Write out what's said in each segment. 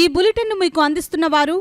ఈ బులెటిన్ మీకు అందిస్తున్న వారు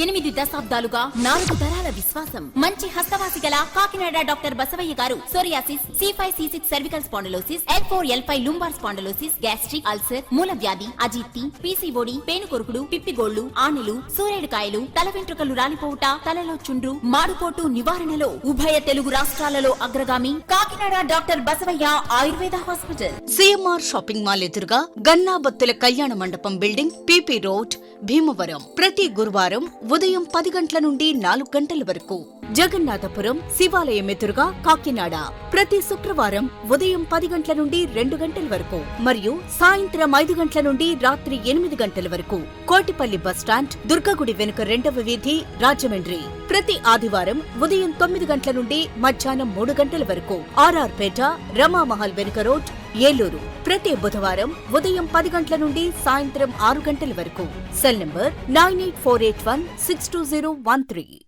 8 దశాబ్దాలుగా 4 తరాల విశ్వాసం. మంచి హస్తవాసి గల Kakinada doctor Basavayya garu psoriasis, C5, C6 cervical spondylosis, L4, L5 lumbar spondylosis, gastric ulcer, మూల వ్యాధి, అజీర్తి, PCOD, పేనుకొరుకుడు, పిప్పిగోళ్లు, ఆనెలు, సూరేడుకాయలు, తల వెంట్రుకలు రాలిపోవుట, తలలో చుండ్రు, మాడుపోటు నివారణలో ఉభయ తెలుగు రాష్ట్రాలలో అగ్రగామి Kakinada doctor Basavayya Ayurveda hospital. CMR shopping mall ఎదురుగా గన్నాబత్తుల కళ్యాణ మండపం బిల్డింగ్, PP రోడ్, భీమవరం. ప్రతి గురువారం ఉదయం 10 గంటల నుండి 4 గంటల వరకు. జగన్నాథపురం శివాలయం ఎదురుగా కాకినాడ ప్రతి శుక్రవారం ఉదయం 10 గంటల నుండి 2 గంటల వరకు మరియు సాయంత్రం 5 గంటల నుండి రాత్రి 8 గంటల వరకు. కోటిపల్లి బస్టాండ్, దుర్గగుడి వెనుక 2వ వీధి, రాజమండ్రి. ప్రతి ఆదివారం ఉదయం 9 గంటల నుండి మధ్యాహ్నం 3 గంటల వరకు. RR పేట, రమామహల్ వెనుక రోడ్, ఏలూరు. ప్రతి బుధవారం ఉదయం 10 గంటల నుండి సాయంత్రం 6 గంటల వరకు. Cell number 9848162013.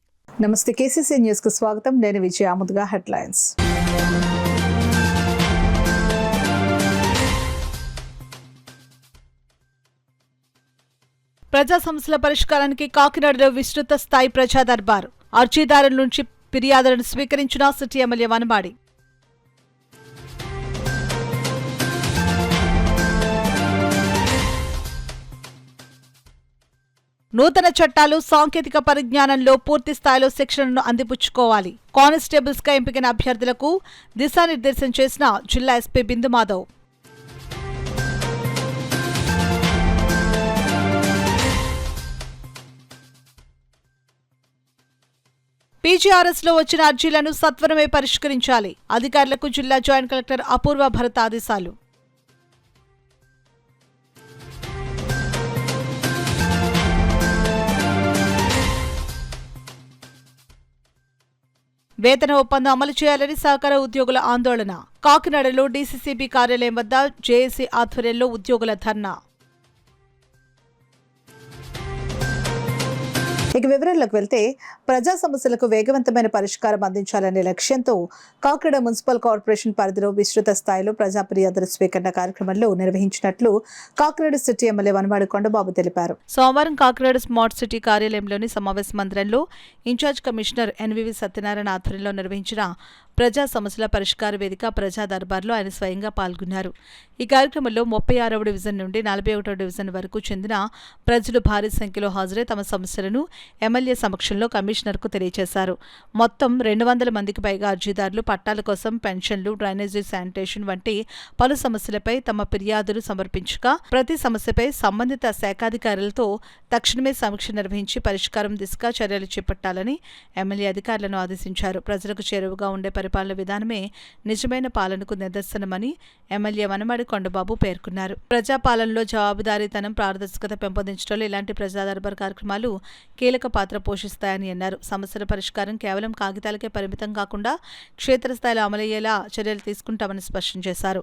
నమస్తే, KCC న్యూస్ కు స్వాగతం. నేను విజయ. ముందుగా హెడ్లైన్స్. ప్రజా సమస్యల పరిష్కారానికి కాకినాడలో విస్తృత స్థాయి ప్రజా దర్బార్. అర్జీదారుల నుంచి ఫిర్యాదులను స్వీకరించిన సిటీ ఎమ్మెల్యే వనమాడి. నూతన చట్టాలు, సాంకేతిక పరిజ్ఞానంలో పూర్తి స్థాయిలో శిక్షణను అందిపుచ్చుకోవాలి. కానిస్టేబుల్స్ గా ఎంపికైన అభ్యర్థులకు దిశానిర్దేశం చేసిన జిల్లా SP బిందు మాధవ్. PGRS లో వచ్చిన అర్జీలను సత్వరమే పరిష్కరించాలి. అధికారులకు జిల్లా జాయింట్ కలెక్టర్ అపూర్వ భరత్ ఆదేశాలు. వేతన ఒప్పందం అమలు చేయాలని సహకార ఉద్యోగుల ఆందోళన. కాకినాడలో DCCB కార్యాలయం వద్ద JAC ఆధ్వర్యంలో ఉద్యోగుల ధర్నా. ఇక వివరాల్లోకి వెళ్తే, ప్రజా సమస్యలకు వేగవంతమైన పరిష్కారం అందించాలనే లక్ష్యంతో కాకినాడ మున్సిపల్ కార్పొరేషన్ పరిధిలో విస్తృత స్థాయిలో ప్రజా ఫిర్యాదుల స్వీకరణ కార్యక్రమంలో నిర్వహించినట్లు కాకినాడ సిటీ ఎమ్మెల్యే వనమాడి కొండబాబు తెలిపారు. సోమవారం కాకినాడ స్మార్ట్ సిటీ కార్యాలయంలోని సమావేశ మందిరంలో ఇన్ఛార్జ్ కమిషనర్ NVV సత్యనారాయణ ఆధ్వర్యంలో నిర్వహించిన ప్రజా సమస్యల పరిష్కార వేదిక ప్రజా దర్బార్లో ఆయన స్వయంగా పాల్గొన్నారు. ఈ కార్యక్రమంలో 36వ డివిజన్ నుండి 41వ డివిజన్ వరకు చెందిన ప్రజలు భారీ సంఖ్యలో హాజరై తమ సమస్యలను ఎమ్మెల్యే సమక్షంలో కమిషనర్కు తెలియజేశారు. మొత్తం 200 మందికి పైగా అర్జీదారులు పట్టాల కోసం పెన్షన్లు, డ్రైనేజీ, శానిటేషన్ వంటి పలు సమస్యలపై తమ ఫిర్యాదులు సమర్పించగా ప్రతి సమస్యపై సంబంధిత శాఖాధికారులతో తక్షణమే సమీక్ష నిర్వహించి పరిష్కారం దిశగా చర్యలు చేపట్టాలని ఎమ్మెల్యే అధికారులను ఆదేశించారు. ప్రజలకు చేరువగా ఉండే పరిపాలన విధానమే నిజమైన పాలనకు నిదర్శనమని ఎమ్మెల్యే వనమాడి కొండబాబు పేర్కొన్నారు. ప్రజాపాలనలో జవాబుదారీతనం, పారదర్శకత పెంపొందించడంలో ఇలాంటి ప్రజా దర్బార్ కార్యక్రమాలు కీలక పాత్ర పోషిస్తాయని అన్నారు. సమస్యల పరిష్కారం కేవలం కాగితాలకే పరిమితం కాకుండా క్షేత్రస్థాయిలో అమలయ్యేలా చర్యలు తీసుకుంటామని స్పష్టం చేశారు.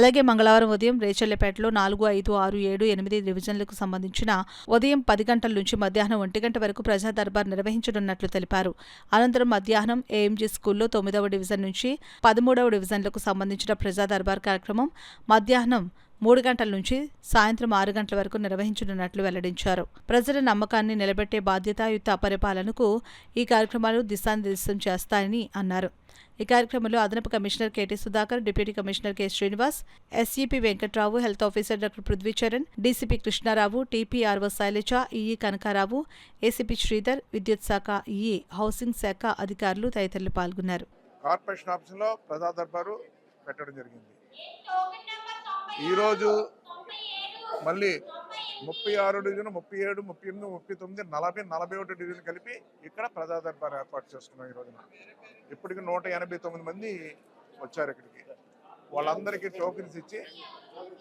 అలాగే మంగళవారం ఉదయం రేచర్లపేటలో 4, 5, 6, 7, 8 డివిజన్లకు సంబంధించిన ఉదయం 10 గంటల నుంచి మధ్యాహ్నం 1 గంట వరకు ప్రజా దర్బార్ నిర్వహించనున్నట్లు తెలిపారు. అనంతరం మధ్యాహ్నం AMG స్కూల్లో 9వ డివిజన్ నుంచి 13వ డివిజన్లకు సంబంధించిన ప్రజా దర్బార్ కార్యక్రమం మధ్యాహ్నం 3 గంటల నుంచి సాయంత్రం 6 గంటల వరకు నిర్వహించనున్నట్లు వెల్లడించారు. ప్రజల నమ్మకాన్ని నిలబెట్టే బాధ్యతాయుత పరిపాలనకు ఈ కార్యక్రమాలు దిశానిర్దేశం చేస్తాయని అన్నారు. ఈ కార్యక్రమంలో అదనపు commissioner KT Sudhakar, deputy commissioner K Srinivas, SEP Venkatrao, health officer doctor Prudhvicharan, DCP Krishnarao, TPRO Sailaja, EE Kanakarao, ACP Sridhar, విద్యుత్ శాఖ EE, హౌసింగ్ శాఖ అధికారులు తదితరులు పాల్గొన్నారు. కార్పొరేషన్ ఆఫీసులో ప్రజా దర్బారు పెట్టడం జరిగింది. ఈరోజు మళ్ళీ 36 డివిజన్, 37, 38, 39, 40, 41 డివిజన్ కలిపి ఇక్కడ ప్రజా దర్బార్ ఏర్పాటు చేసుకున్నాం. ఈ రోజున ఇప్పటికి 189 మంది వచ్చారు ఇక్కడికి. వాళ్ళందరికీ టోకెన్స్ ఇచ్చి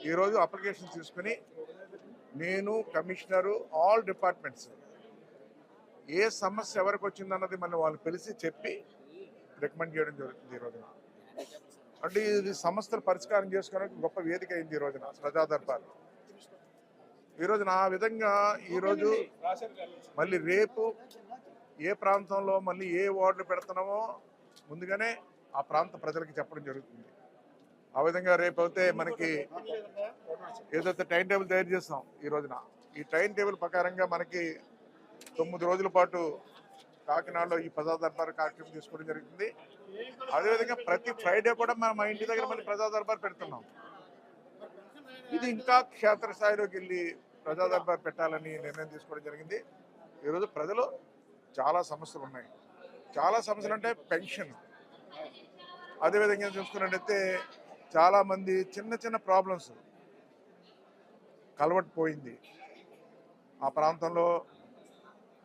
ఈరోజు అప్లికేషన్ తీసుకుని నేను, కమిషనరు, ఆల్ డిపార్ట్మెంట్స్ ఏ సమస్య ఎవరికి వచ్చిందన్నది మళ్ళీ వాళ్ళు పిలిచి చెప్పి రికమెండ్ చేయడం జరుగుతుంది. ఈ రోజున అంటే ఇది సమస్యలు పరిష్కారం చేసుకోవడానికి గొప్ప వేదిక అయింది ఈ రోజున ప్రజా దర్బార్. ఈ రోజున ఆ విధంగా ఈరోజు మళ్ళీ రేపు ఏ ప్రాంతంలో మళ్ళీ ఏ వార్డులు పెడుతున్నామో ముందుగానే ఆ ప్రాంత ప్రజలకి చెప్పడం జరుగుతుంది. ఆ విధంగా రేపు అయితే మనకి ఏదైతే టైం టేబుల్ తయారు చేస్తాం ఈ రోజున, ఈ టైం టేబుల్ ప్రకారంగా మనకి 9 రోజుల పాటు కాకినాడలో ఈ ప్రజా దర్బార్ కార్యక్రమం తీసుకోవడం జరుగుతుంది. అదేవిధంగా ప్రతి ఫ్రైడే కూడా మనం మా ఇంటి దగ్గర మళ్ళీ ప్రజా దర్బార్ పెడుతున్నాం. ఇది ఇంకా క్షేత్రస్థాయిలోకి వెళ్ళి ప్రజా దర్బార్ పెట్టాలని నిర్ణయం తీసుకోవడం జరిగింది. ఈరోజు ప్రజలు చాలా సమస్యలు ఉన్నాయి. చాలా సమస్యలు అంటే పెన్షన్, అదేవిధంగా చూసుకున్నట్టయితే చాలామంది చిన్న చిన్న ప్రాబ్లమ్స్, కలవట్ పోయింది, ఆ ప్రాంతంలో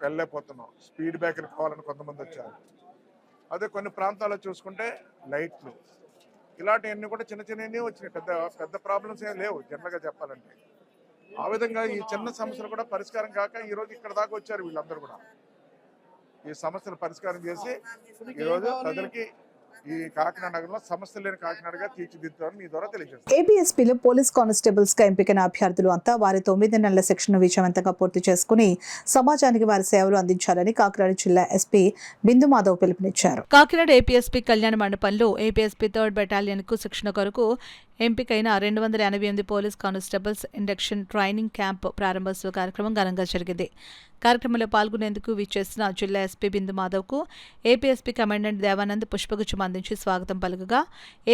వెళ్ళలేకపోతున్నాం, స్పీడ్ బ్రేకర్ కావాలని కొంతమంది వచ్చారు. అదే కొన్ని ప్రాంతాల్లో చూసుకుంటే లైట్లు, ఇలాంటివన్నీ కూడా చిన్న చిన్నవి వచ్చినాయి. పెద్ద ప్రాబ్లమ్స్ ఏం లేవు జనరల్గా చెప్పాలంటే. ఆ విధంగా ఈ చిన్న సమస్యలు కూడా పరిష్కారం కాక ఈరోజు ఇక్కడ దాకా వచ్చారు వీళ్ళందరూ కూడా. ఈ సమస్యలు పరిష్కారం చేసి ఈరోజు ప్రజలకి ఈ కాకినాడ నగరంలో సమస్యలు లేని కాకినాడగా తీర్చిదిద్దామని మీ ద్వారా తెలియజేస్తాను. ఏపీఎస్పీలో పోలీస్ కానిస్టేబుల్స్ గా ఎంపికైన అభ్యర్థులు అంతా వారి 9 నెలల శిక్షణ విజయవంతంగా పూర్తి చేసుకుని సమాజానికి వారి సేవలు అందించాలని కాకినాడ జిల్లా ఎస్పీ బిందు మాధవ్ పిలుపునిచ్చారు. కాకినాడ ఏపీఎస్పీ కళ్యాణ మండపంలో ఏపీఎస్పీ 3rd బెటాలియన్కు శిక్షణ కొరకు ఎంపికైన 288 police constables induction training camp ప్రారంభోత్సవ కార్యక్రమం ఘనంగా జరిగింది. కార్యక్రమంలో పాల్గొనేందుకు విచ్చేసిన జిల్లా ఎస్పీ బిందు మాధవ్కు ఏపీఎస్పీ కమాండెంట్ దేవానంద్ పుష్పగుచ్చం అందించి స్వాగతం పలుకగా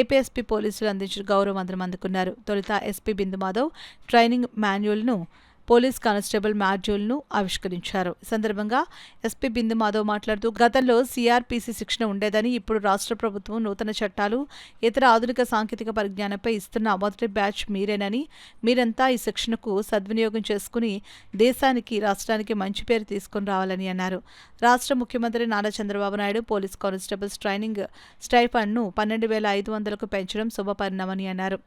ఏపీఎస్పీ పోలీసులు అందించిన గౌరవ వందనం అందుకున్నారు. తొలుత ఎస్పీ బిందు మాధవ్ ట్రైనింగ్ మాన్యువల్ను, పోలీస్ కానిస్టేబుల్ మాడ్యూల్ను ఆవిష్కరించారు. ఈ సందర్భంగా ఎస్పీ బిందు మాధవ్ మాట్లాడుతూ గతంలో సిఆర్పిసి శిక్షణ ఉండేదని, ఇప్పుడు రాష్ట్ర ప్రభుత్వం నూతన చట్టాలు, ఇతర ఆధునిక సాంకేతిక పరిజ్ఞానంపై ఇస్తున్న మొదటి బ్యాచ్ మీరేనని, మీరంతా ఈ శిక్షణకు సద్వినియోగం చేసుకుని దేశానికి, రాష్ట్రానికి మంచి పేరు తీసుకుని రావాలని అన్నారు. రాష్ట్ర ముఖ్యమంత్రి Nara Chandrababu Naidu police constables training స్టైఫండ్ను 12,500కు పెంచడం శుభపరిణామని అన్నారు.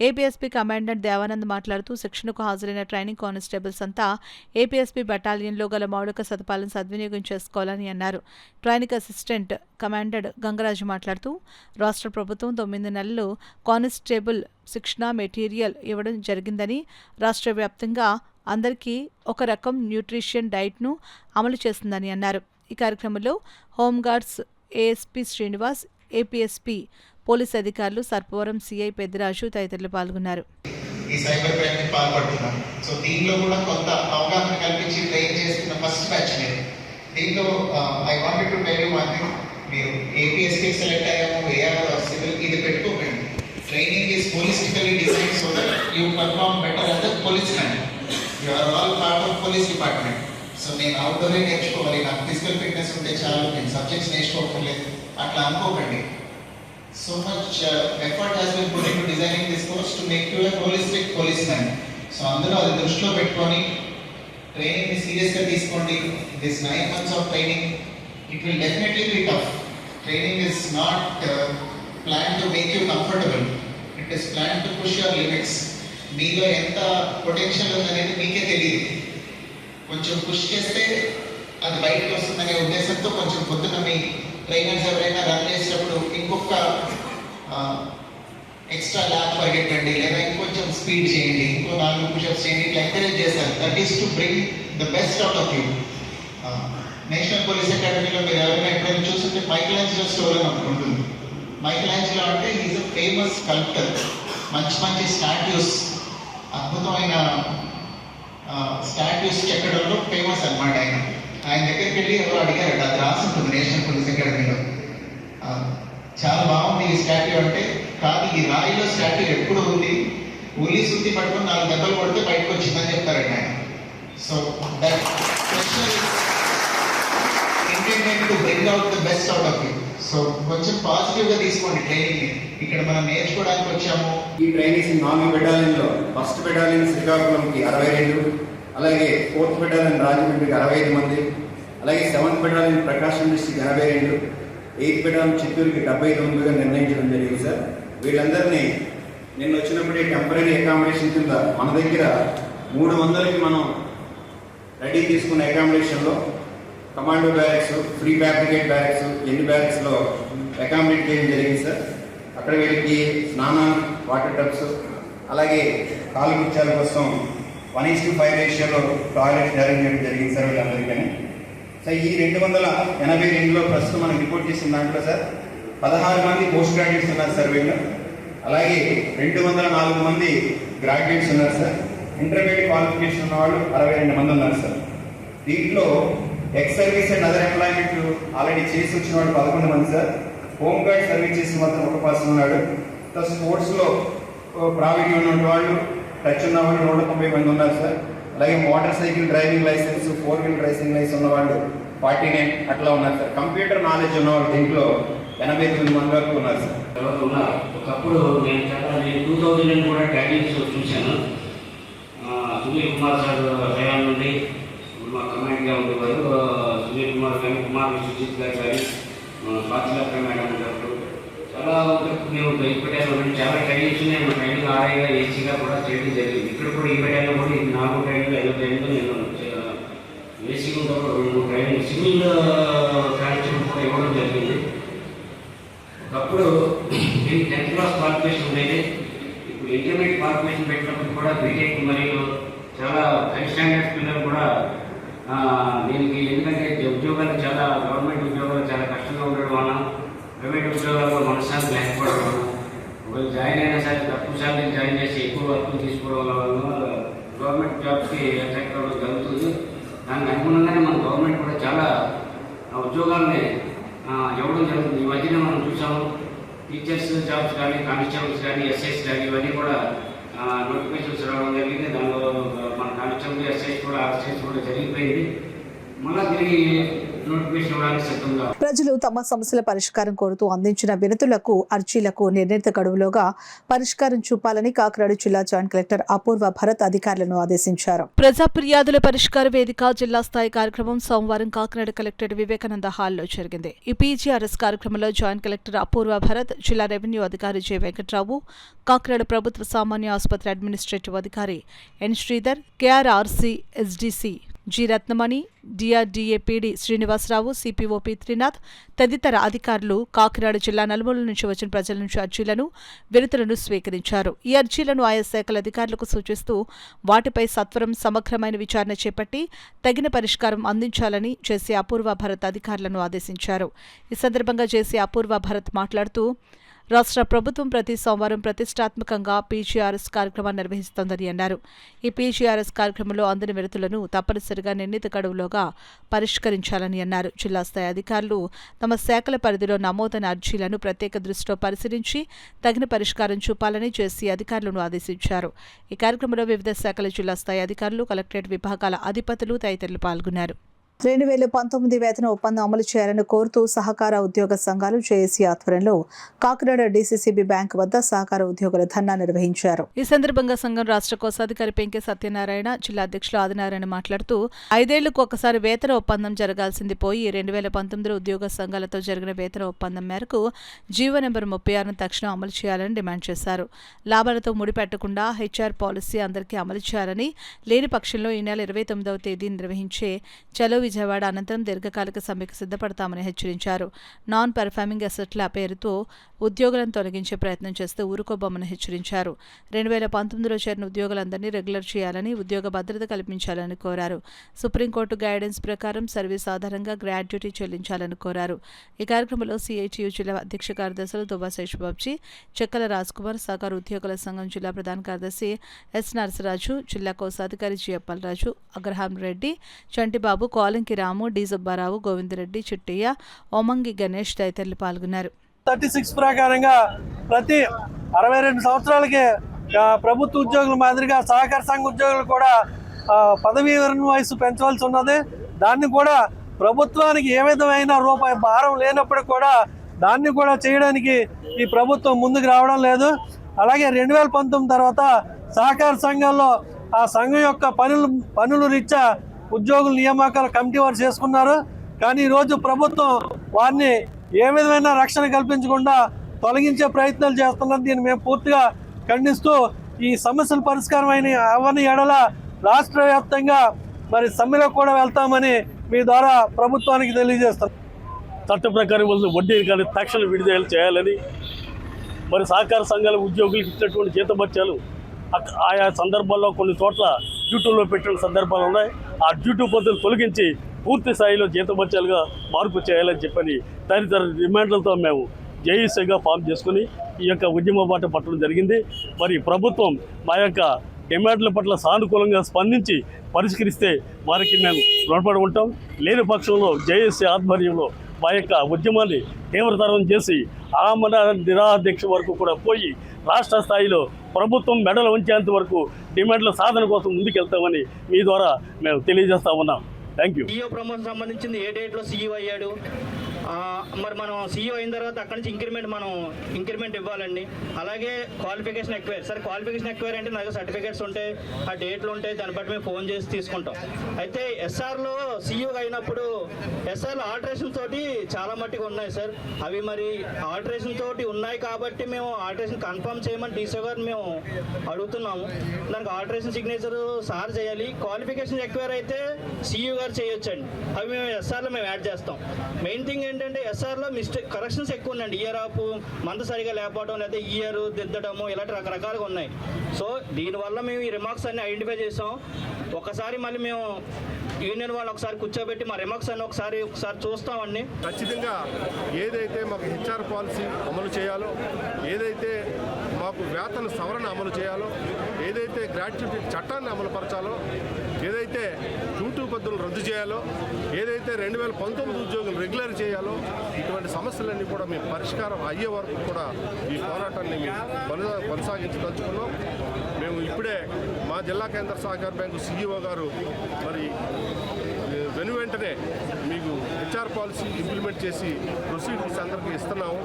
ఏపీఎస్పీ కమాండెంట్ దేవానంద్ మాట్లాడుతూ శిక్షణకు హాజరైన ట్రైనింగ్ కానిస్టేబుల్స్ అంతా ఏపీఎస్పీ బెటాలియన్లో గల మౌలిక సదుపాయాలను సద్వినియోగం చేసుకోవాలని అన్నారు. ట్రైనింగ్ అసిస్టెంట్ కమాండెంట్ గంగరాజు మాట్లాడుతూ రాష్ట్ర ప్రభుత్వం 9 నెలలు కానిస్టేబుల్ శిక్షణ మెటీరియల్ ఇవ్వడం జరిగిందని, రాష్ట్ర వ్యాప్తంగా అందరికీ ఒక రకం న్యూట్రిషన్ డైట్ను అమలు చేస్తుందని అన్నారు. ఈ కార్యక్రమంలో హోంగార్డ్స్ ఏఎస్పీ శ్రీనివాస్, ఏపీఎస్పీ పోలీస్ అధికారులు, సర్పవరం సిఐ పెద్దిరాజు తదితరులు పాల్గొన్నారు. ఈ సైబర్ క్రైమ్ కి పాల్పడుతున్నాం. సో దీనిలో కూడా కొంత అవగాహన కల్పించి ట్రైన్ చేసుకున్న ఫస్ట్ బ్యాచ్ నేను. దీంట్లో I wanted to tell you one thing, మీరు ఏపీఎస్పీ సెలెక్ట్ అయ్యాము, ఏఆర్ సివిల్, ఇది పెట్టుకోకండి. Training is holistically design so that you perform better as a policeman. You are all part of police department. So నేను అవుట్డోరే నేర్చుకోవాలి, నాకు physical fitness ఉంటే చాలు, నేను సబ్జెక్ట్స్ నేర్చుకోవట్లేదు అట్లా అనుకోకండి. So much effort has been put into designing this course to make you a holistic policeman. So అందులో అది దృష్టిలో పెట్టుకొని ట్రైనింగ్ ని సీరియస్ గా తీసుకోండి. This 9 months of training, it will definitely be tough. Training is not planned to make you comfortable. It is planned to push your limits. మీలో ఎంత potential ఉందనేది మీకే తెలియదు. కొంచెం పుష్ చేస్తే అది బయటకు వస్తుందనే ఉద్దేశంతో కొంచెం పొద్దున మీ ట్రైనర్స్ ఎవరైనా రన్ చేసేటప్పుడు ఇంకొక ఎక్స్ట్రా ల్యాబ్ పరిగెట్టండి, లేదా ఇంకొంచెం స్పీడ్ చేయండి, ఇంకో 4 పుషప్స్ చేయండి, ఇట్లా ఎంకరేజ్ చేస్తారు. That is to bring the best out of you. National police అకాడమీలో మీరు ఎవరైనా ఎప్పుడైనా చూస్తుంటే మైకలాంజిలో స్టోర్ అని ఒకటి ఉంటుంది. మైకలాంజిలో అంటే ఈజ్ అ ఫేమస్ స్కల్ప్టర్. మంచి స్టాట్యూస్, అద్భుతమైన స్టాట్యూస్ చెక్కడంలో ఫేమస్ అనమాట ఆయన దగ్గరికి వెళ్ళి ఎవరు అడిగారట, అది రాసి ఉంటుంది నేషనల్ పోలీస్ అకాడమీలో. చాలా బాగుంది ఈ స్టాట్యూ అంటే, కాదు ఈ రాయిలో స్టాట్యూ ఎప్పుడు ఉంది, ఉలి సుత్తి పట్టుకుని 4 దెబ్బలు కొడితే బయటకు వచ్చిందని చెప్తారండి ఆయన. So that intended to bring out the best out of you. So కొంచెం పాజిటివ్ గా తీసుకోండి ట్రైనింగ్ ని. ఇక్కడ మనం నేర్చుకోవడానికి వచ్చాము. ఈ ట్రైనింగ్స్ 4 బెటాలియన్లో ఫస్ట్ బెటాలియన్ శ్రీకాకుళంకి 62, అలాగే 4th బెటాలియన్ రాజమండ్రికి 65 మంది, అలాగే 7th బెటాలియన్ ప్రకాశం డిస్ట్రిక్ట్ 82, 8th బెటాలియన్ చిత్తూరుకి 79గా నిర్ణయించడం జరిగింది సార్. వీళ్ళందరినీ నిన్న వచ్చినప్పుడే టెంపరీ అకామిడేషన్ కింద మన దగ్గర 300కి మనం రెడీ తీసుకున్న అకామిడేషన్లో commando barracks, pre fabricate barracks, ఎన్ని బ్యారెక్స్లో అకామిడేట్ చేయడం జరిగింది సార్. అక్కడ వీళ్ళకి స్నానం, వాటర్ టబ్స్, అలాగే కాలు ముత్యాల కోసం 1:5 రేషియోలో టాయిలెట్ అరేంజ్ చేయడం జరిగింది సార్ వీళ్ళందరికీ. సో ఈ 282లో ప్రస్తుతం మనం రిపోర్ట్ చేసిన దాంట్లో సార్ 16 మంది పోస్ట్ గ్రాడ్యుయేట్స్ ఉన్నారు సార్ వీళ్ళు. అలాగే 204 మంది గ్రాడ్యుయేట్స్ ఉన్నారు సార్. ఇంటర్మీడియట్ క్వాలిఫికేషన్ ఉన్న వాళ్ళు 62 మంది ఉన్నారు సార్. దీంట్లో ex service and other employment already చేసి వచ్చిన వాళ్ళు 11 మంది సార్. హోమ్ గార్డ్ సర్వీస్ చేసిన మాత్రం ఒక పర్సన్ ఉన్నాడు. స్పోర్ట్స్లో ప్రావీణ్యం ఉన్న వాళ్ళు, టచ్ ఉన్న వాళ్ళు 190 మంది ఉన్నారు సార్. అలాగే motorcycle driving licence, 4 wheeler driving licence ఉన్న వాళ్ళు 49 అట్లా ఉన్నారు సార్. కంప్యూటర్ నాలెడ్జ్ ఉన్న వాళ్ళు దీంట్లో 89 మంది వరకు ఉన్నారు సార్. ఉన్నారు. ఒకప్పుడు నేను 2000 కూడా ట్యాగింగ్స్ చూశాను. సునీల్ కుమార్ సార్ హయాం నుండి మా కమాండ్గా ఉండేవారు. సునీల్ కుమార్ కానీ, కుమార్ విశ్వజిత్ గారు కానీ, పాతిలక్క మేడం ఉన్నప్పుడు చాలా మేము ఇప్పటిలో చాలా ట్రైనింగ్స్ ఉన్నాయి. మా ట్రైనింగ్ ఆర్ఐగా ఏసీగా కూడా చేయడం జరిగింది. ఇక్కడ కూడా ఈ పెట్టాలో కూడా ఇది 4 ట్రైనింగ్ 5 ట్రైనింగ్ నేను ఏసీ ఉన్నప్పుడు 2 ట్రైనింగ్ సివిల్ కానిస్టేబుల్ కూడా ఇవ్వడం జరిగింది. ఒకప్పుడు దీనికి 10th క్లాస్ క్వాలిఫికేషన్ ఉండేది. ఇప్పుడు ఇంటర్మీడియట్ క్వాలిఫికేషన్ పెట్టినప్పుడు కూడా బీటెక్ మరియు చాలా హై స్టాండర్డ్స్ పిల్లలు కూడా దీనికి, ఎందుకంటే ఉద్యోగాలు చాలా గవర్నమెంట్ ఉద్యోగాలు చాలా కష్టంగా ఉండడం వలన, ప్రైవేట్ ఉద్యోగాల్లో మనశ్శాంతి లేకపోవడం వలన, ఒకవేళ జాయిన్ అయినా సరే తక్కువ శాలరీ జాయిన్ చేసి ఎక్కువ వర్క్ తీసుకోవడం వల్ల గవర్నమెంట్ జాబ్స్కి అట్రాక్ట్ అవ్వడం జరుగుతుంది. దానికి అనుగుణంగానే మన గవర్నమెంట్ కూడా చాలా ఉద్యోగాలని ఇవ్వడం జరుగుతుంది. ఈ మధ్యన మనం చూసాము టీచర్స్ జాబ్స్ కానీ, కానిస్టేబుల్స్ కానీ, ఎస్ఐస్ కానీ ఇవన్నీ కూడా నోటిఫికేషన్స్ రావడం జరిగింది. దానిలో మన కానిస్టేబుల్ ఎస్ఐస్ కూడా ఆర్ఎస్ఐస్ కూడా జరిగిపోయింది. మళ్ళీ తిరిగి నోటిఫికేషన్ ఇవ్వడానికి సిద్ధంగా. ప్రజలు తమ సమస్యల పరిష్కారం కోరుతూ అందించిన వినతులకు, అర్జీలకు నిర్ణీత గడువులోగా పరిష్కారం చూపాలని కాకినాడ జిల్లా జాయింట్ కలెక్టర్ అపూర్వ భరత్ అధికారులను ఆదేశించారు. ప్రజా ఫిర్యాదుల పరిష్కార వేదిక జిల్లా స్థాయి కార్యక్రమం సోమవారం కాకినాడ కలెక్టర్ వివేకానంద హాల్లో జరిగింది. ఈ పీజీఆర్ఎస్ కార్యక్రమంలో జాయింట్ కలెక్టర్ అపూర్వ భరత్, జిల్లా రెవెన్యూ అధికారి జె వెంకట్రావు, కాకినాడ ప్రభుత్వ సామాన్య ఆసుపత్రి అడ్మినిస్ట్రేటివ్ అధికారి N Sridhar, KRRC SDC G Ratnamani, DRDA PD Srinivasarao, CPOP Trinath తదితర అధికారులు కాకినాడ జిల్లా నలుమూలల నుంచి వచ్చిన ప్రజల నుంచి అర్జీలను, వినతులను స్వీకరించారు. ఈ అర్జీలను ఆయా శాఖల అధికారులకు సూచిస్తూ వాటిపై సత్వరం సమగ్రమైన విచారణ చేపట్టి తగిన పరిష్కారం అందించాలని జేసీ అపూర్వ భరత్ అధికారులను ఆదేశించారు. ఈ సందర్భంగా జేసీ అపూర్వ భరత్ మాట్లాడుతూ రాష్ట్ర ప్రభుత్వం ప్రతి సోమవారం ప్రతిష్టాత్మకంగా పీజీఆర్ఎస్ కార్యక్రమాన్ని నిర్వహిస్తోందని అన్నారు. ఈ పీజీఆర్ఎస్ కార్యక్రమంలో అందిన వినతులను తప్పనిసరిగా నిర్ణీత గడువులోగా పరిష్కరించాలని అన్నారు. జిల్లా స్థాయి అధికారులు తమ శాఖల పరిధిలో నమోదైన అర్జీలను ప్రత్యేక దృష్టిలో పరిశీలించి తగిన పరిష్కారం చూపాలని జేసీ అధికారులను ఆదేశించారు. ఈ కార్యక్రమంలో వివిధ శాఖల జిల్లా స్థాయి అధికారులు, కలెక్టరేట్ విభాగాల అధిపతులు తదితరులు పాల్గొన్నారు. 2019 వేతన ఒప్పందం అమలు చేయాలని కోరుతూ సహకార ఉద్యోగ సంఘాలు జేఏసీ ఆధ్వర్యంలో కాకినాడ డీసీసీబీ బ్యాంక్ వద్ద సహకార ఉద్యోగుల ధర్నా నిర్వహించారు. ఈ సందర్భంగా సంఘం రాష్ట్ర కోశాధికారి పెంకే సత్యనారాయణ, జిల్లా అధ్యక్షులు ఆదినారాయణ మాట్లాడుతూ 5 ఏళ్లకు ఒకసారి వేతన ఒప్పందం జరగాల్సింది పోయి 2019 ఉద్యోగ సంఘాలతో జరిగిన వేతన ఒప్పందం మేరకు జీవో నెంబర్ 36ను తక్షణం అమలు చేయాలని డిమాండ్ చేశారు. లాభాలతో ముడిపెట్టకుండా హెచ్ఆర్ పాలసీ అందరికీ అమలు చేయాలని, లేని పక్షంలో ఈ నెల 29వ తేదీ నిర్వహించే చలో విజయవాడ అనంతరం దీర్ఘకాలిక సమ్మెకు సిద్ధపడతామని హెచ్చరించారు. నాన్ పర్ఫార్మింగ్ అసెట్ల పేరుతో ఉద్యోగులను తొలగించే ప్రయత్నం చేస్తే ఊరుకోబోమని హెచ్చరించారు. 2019లో చేరిన ఉద్యోగులందరినీ రెగ్యులర్ చేయాలని, ఉద్యోగ భద్రత కల్పించాలని కోరారు. సుప్రీంకోర్టు గైడెన్స్ ప్రకారం సర్వీస్ ఆధారంగా గ్రాడ్యుటీ చెల్లించాలని కోరారు. ఈ కార్యక్రమంలో సిఐటియు జిల్లా అధ్యక్ష కార్యదర్శులు దుబ్బా శేషబాబుజీ, చెక్కల రాజ్కుమార్, సహకార ఉద్యోగుల సంఘం జిల్లా ప్రధాన కార్యదర్శి ఎస్ నరసరాజు, జిల్లా కోశాధికారి జి అప్పలరాజు, అగ్రహాం రెడ్డి, చంటిబాబు, కోలంకి రాము, డి సుబ్బారావు, గోవిందరెడ్డి, చిట్టయ్య, ఓమంగి గణేష్ తదితరులు పాల్గొన్నారు. 36 ప్రకారంగా ప్రతి 62 సంవత్సరాలకి ప్రభుత్వ ఉద్యోగుల మాదిరిగా సహకార సంఘ ఉద్యోగులు కూడా పదవీ విరమణ వయసు పెంచవలసి ఉన్నది. దాన్ని కూడా ప్రభుత్వానికి ఏ విధమైన రూపాయి భారం లేనప్పుడు కూడా దాన్ని కూడా చేయడానికి ఈ ప్రభుత్వం ముందుకు రావడం లేదు. అలాగే 2019 తర్వాత సహకార సంఘాల్లో ఆ సంఘం యొక్క పనులు రీత్యా ఉద్యోగుల నియామకాలు కమిటీ వారు చేసుకున్నారు. కానీ ఈరోజు ప్రభుత్వం వారిని ఏ విధమైన రక్షణ కల్పించకుండా తొలగించే ప్రయత్నాలు చేస్తున్నది. దీన్ని మేము పూర్తిగా ఖండిస్తూ ఈ సమస్యల పరిష్కారం అవని ఎడల రాష్ట్ర వ్యాప్తంగా మరి సమ్మెలో కూడా వెళ్తామని మీ ద్వారా ప్రభుత్వానికి తెలియజేస్తాం. చట్ట ప్రకారం వడ్డీ కానీ తక్షణ విడుదల చేయాలని, మరి సహకార సంఘాల ఉద్యోగులకు ఇచ్చినటువంటి జీతభత్యాలు ఆయా సందర్భాల్లో కొన్ని చోట్ల డ్యూటీలో పెట్టిన సందర్భాలు ఉన్నాయి. ఆ డ్యూటీ పద్ధతులు తొలగించి పూర్తి స్థాయిలో జీతభత్యాలుగా మార్పు చేయాలని చెప్పని తదితర డిమాండ్లతో మేము జేఈసీగా ఫామ్ చేసుకుని ఈ యొక్క ఉద్యమ బాట పట్టడం జరిగింది. మరి ప్రభుత్వం మా యొక్క డిమాండ్ల పట్ల సానుకూలంగా స్పందించి పరిష్కరిస్తే వారికి మేము రుణపడి ఉంటాం. లేని పక్షంలో జేఏసీ ఆధ్వర్యంలో మా యొక్క ఉద్యమాన్ని తీవ్రతరం చేసి ఆమరణ నిరాదీక్ష వరకు కూడా పోయి రాష్ట్ర స్థాయిలో ప్రభుత్వం మెడలు ఉంచేంత వరకు డిమాండ్ల సాధన కోసం ముందుకెళ్తామని మీ ద్వారా మేము తెలియజేస్తా ఉన్నాం. Thank you. సీఈఓ ప్రమోషన్ సంబంధించింది ఏ డేట్లో సీఈఓ అయ్యాడు, మరి మనం సీఈఓ అయిన తర్వాత అక్కడి నుంచి ఇంక్రిమెంట్ ఇవ్వాలండి. అలాగే క్వాలిఫికేషన్ ఎక్వైర్. సరే క్వాలిఫికేషన్ ఎక్వైర్ అంటే నాకు సర్టిఫికేట్స్ ఉంటాయి, ఆ డేట్లు ఉంటాయి, దాన్ని బట్టి మేము ఫోన్ చేసి తీసుకుంటాం. అయితే ఎస్ఆర్లో సీఈఓ అయినప్పుడు ఎస్ఆర్లో ఆల్టరేషన్ తోటి చాలా మట్టుకు ఉన్నాయి సార్. అవి మరి ఆల్టరేషన్ తోటి ఉన్నాయి కాబట్టి మేము ఆల్టరేషన్ కన్ఫర్మ్ చేయమని డీసీ గారు మేము అడుగుతున్నాము. దానికి ఆల్టరేషన్ సిగ్నేచర్ సార్ చేయాలి. క్వాలిఫికేషన్ ఎక్వైర్ అయితే సీఈఓ గారు చేయొచ్చండి. అవి మేము ఎస్ఆర్లో మేము యాడ్ చేస్తాం. మెయిన్ థింగ్ ఏంటంటే ఎస్ఆర్లో కరెక్షన్స్ ఎక్కువ ఉన్నాయండి. ఇయర్ ఆఫ్ మంత్ సరిగా లేకపోవడం, లేదా ఇయర్ దిద్దడము, ఇలాంటి రకరకాలుగా ఉన్నాయి. సో దీనివల్ల మేము ఈ రిమార్క్స్ అన్ని ఐడెంటిఫై చేసాం. ఒకసారి మళ్ళీ మేము యూనియన్ వాళ్ళు ఒకసారి కూర్చోబెట్టి మా రిమార్క్స్ అన్ని ఒకసారి చూస్తామండి. ఖచ్చితంగా ఏదైతే మాకు హెచ్ఆర్ పాలసీ అమలు చేయాలో, ఏదైతే మాకు వేతన సవరణ అమలు చేయాలో, ఏదైతే గ్రాట్యుటీ చట్టాన్ని అమలుపరచాలో, ఏదైతే 2-2 పద్ధతులు రద్దు చేయాలో, ఏదైతే 2019 ఉద్యోగులు రెగ్యులర్ చేయాలో, ఇటువంటి సమస్యలన్నీ కూడా మేము పరిష్కారం అయ్యే వరకు కూడా ఈ పోరాటాన్ని కొనసాగించదలుచుకున్నాం. మేము ఇప్పుడే మా జిల్లా కేంద్ర సహకార బ్యాంకు సీఈఓ గారు మరి వెంటనే మీకు హెచ్ఆర్ పాలసీ ఇంప్లిమెంట్ చేసి ప్రొసీడింగ్స్ అందరికీ ఇస్తున్నాము,